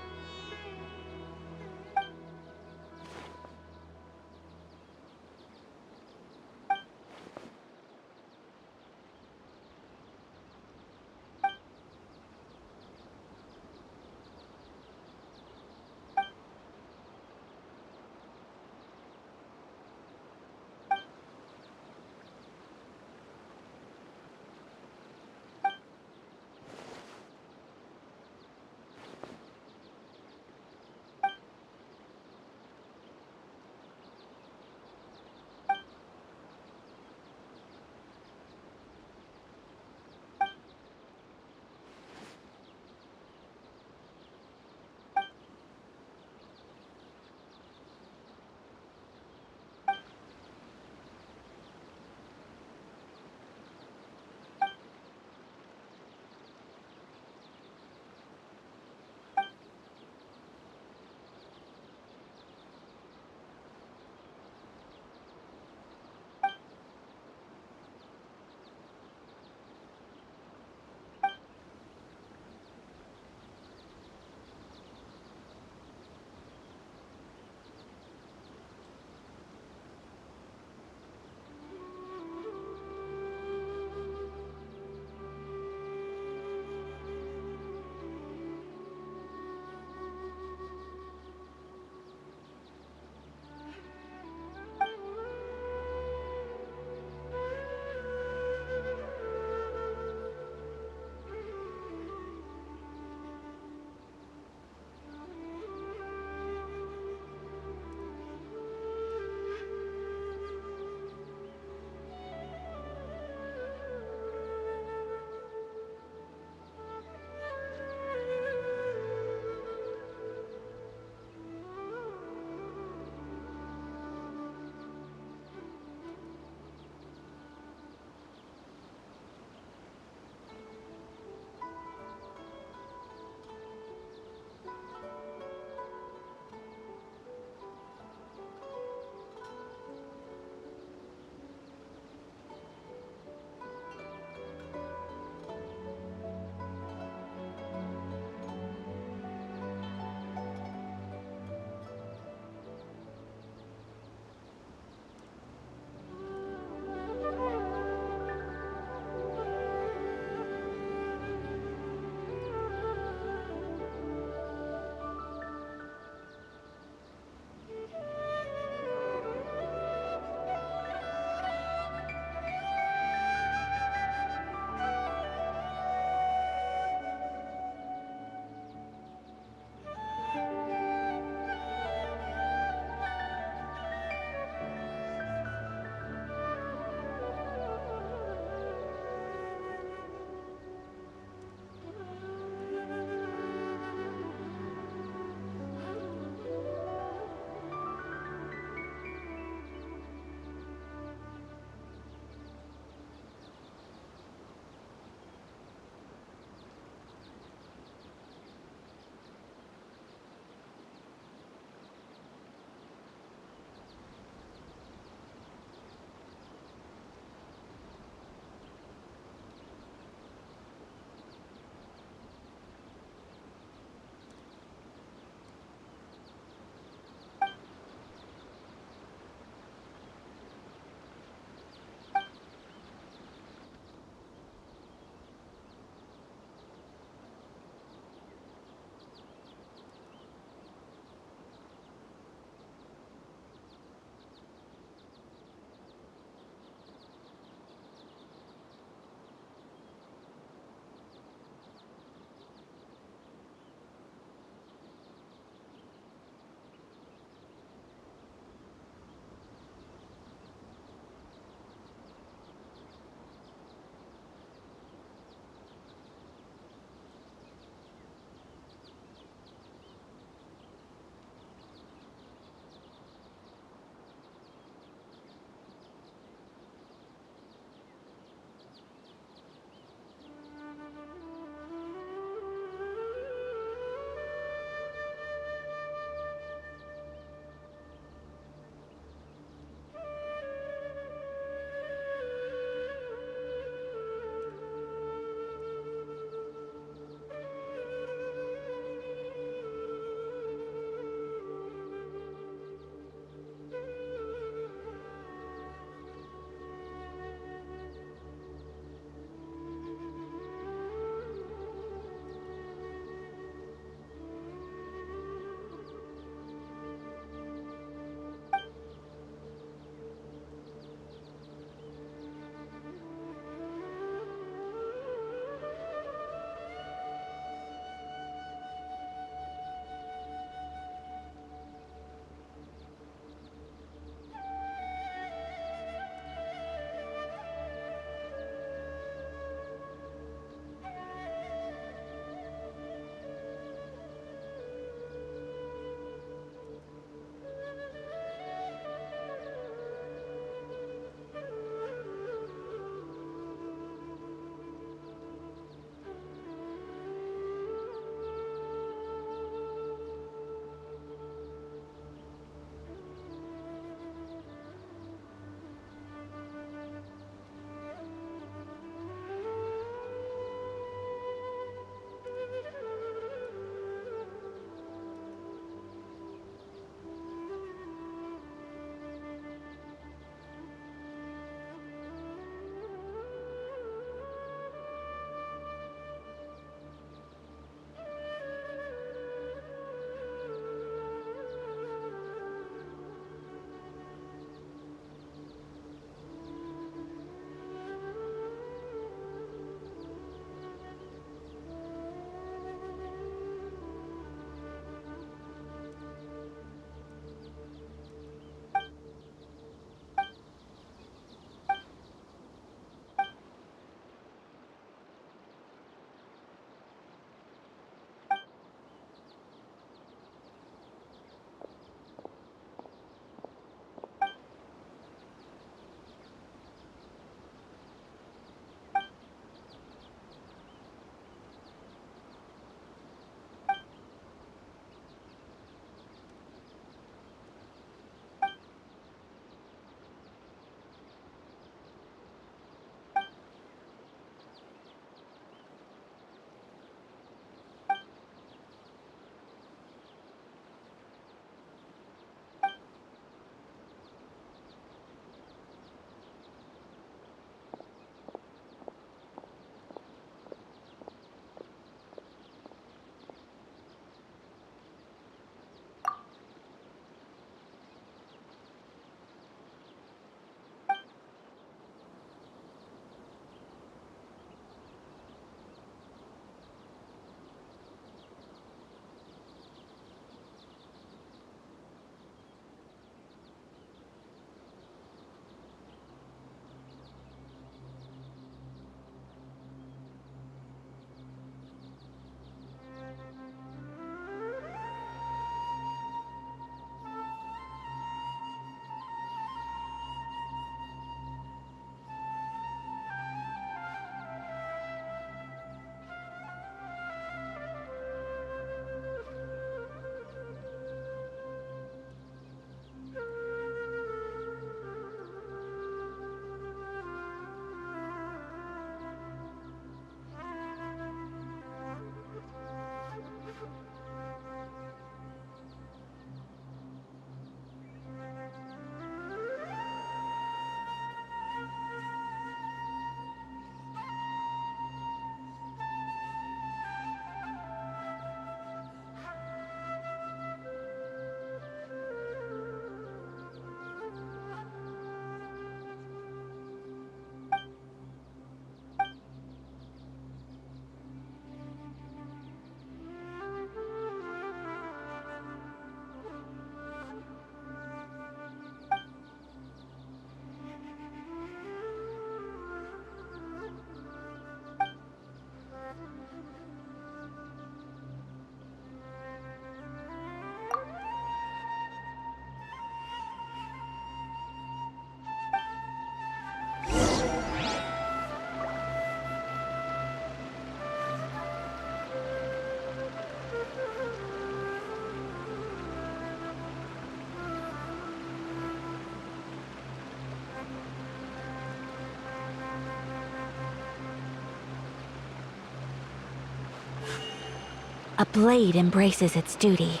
A blade embraces its duty,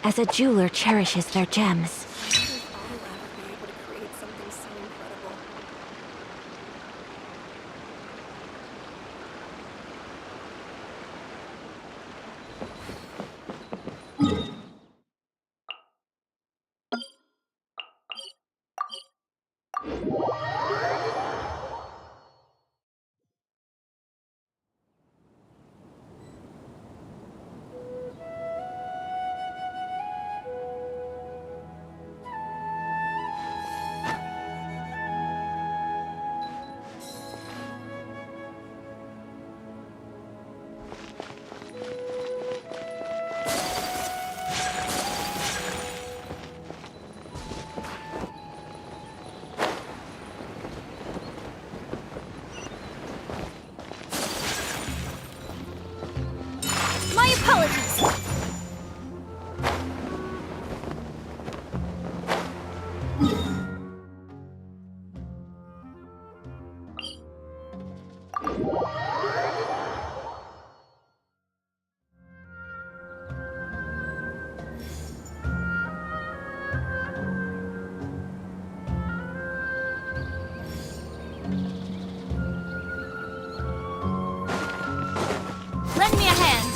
as a jeweler cherishes their gems. My apologies! Lend me a hand!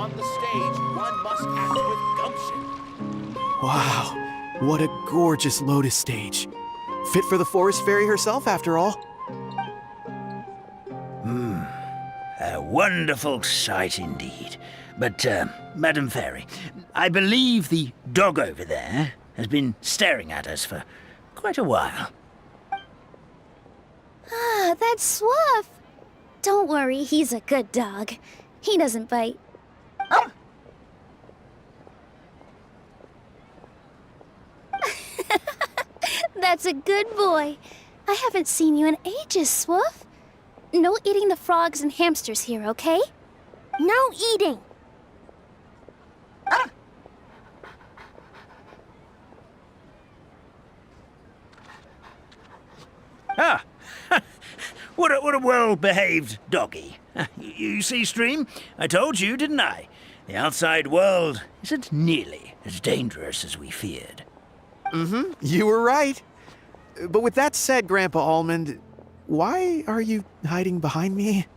on the stage, one must act with gumption. Wow, what a gorgeous lotus stage. Fit for the forest fairy herself, after all. A wonderful sight indeed. But, Madam Fairy, I believe the dog over there has been staring at us for quite a while. Ah, that's Swoof. Don't worry, he's a good dog. He doesn't bite. That's a good boy. I haven't seen you in ages, Swoof. No eating the frogs and hamsters here, okay? No eating! Ah! What a well-behaved doggy. You see, Stream? I told you, didn't I? The outside world isn't nearly as dangerous as we feared. Mm-hmm, you were right. But with that said, Grandpa Almond, why are you hiding behind me?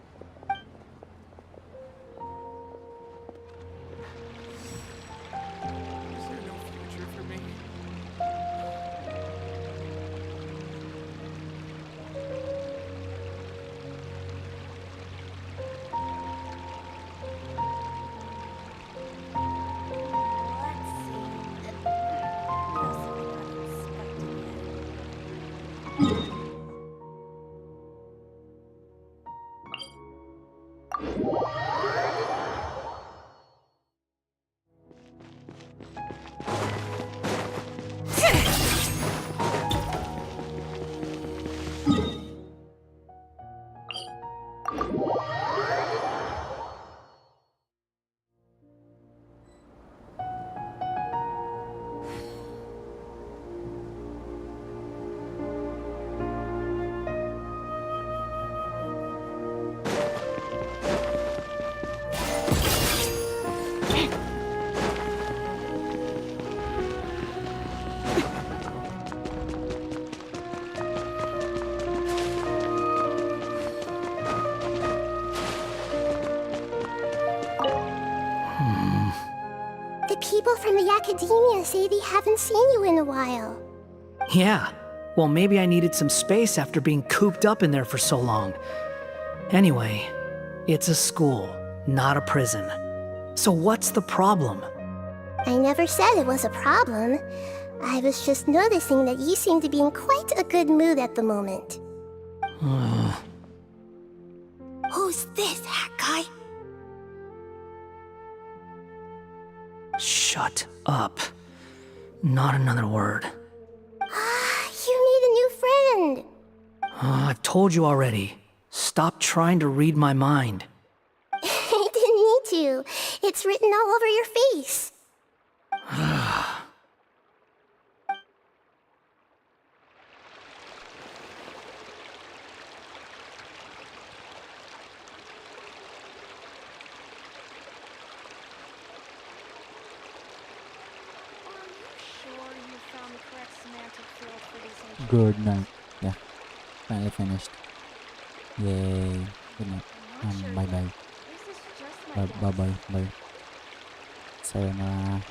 The people from the academia say they haven't seen you in a while. Yeah. Well, maybe I needed some space after being cooped up in there for so long. Anyway, it's a school, not a prison. So what's the problem? I never said it was a problem. I was just noticing that you seem to be in quite a good mood at the moment. Who's this, hat guy? Shut up. Not another word. You need a new friend. I've told you already. Stop trying to read my mind. I didn't need to. It's written all over your face. Good night. Yeah, finally finished. Yay. Good night. Bye bye. Bye bye bye. Sayonara.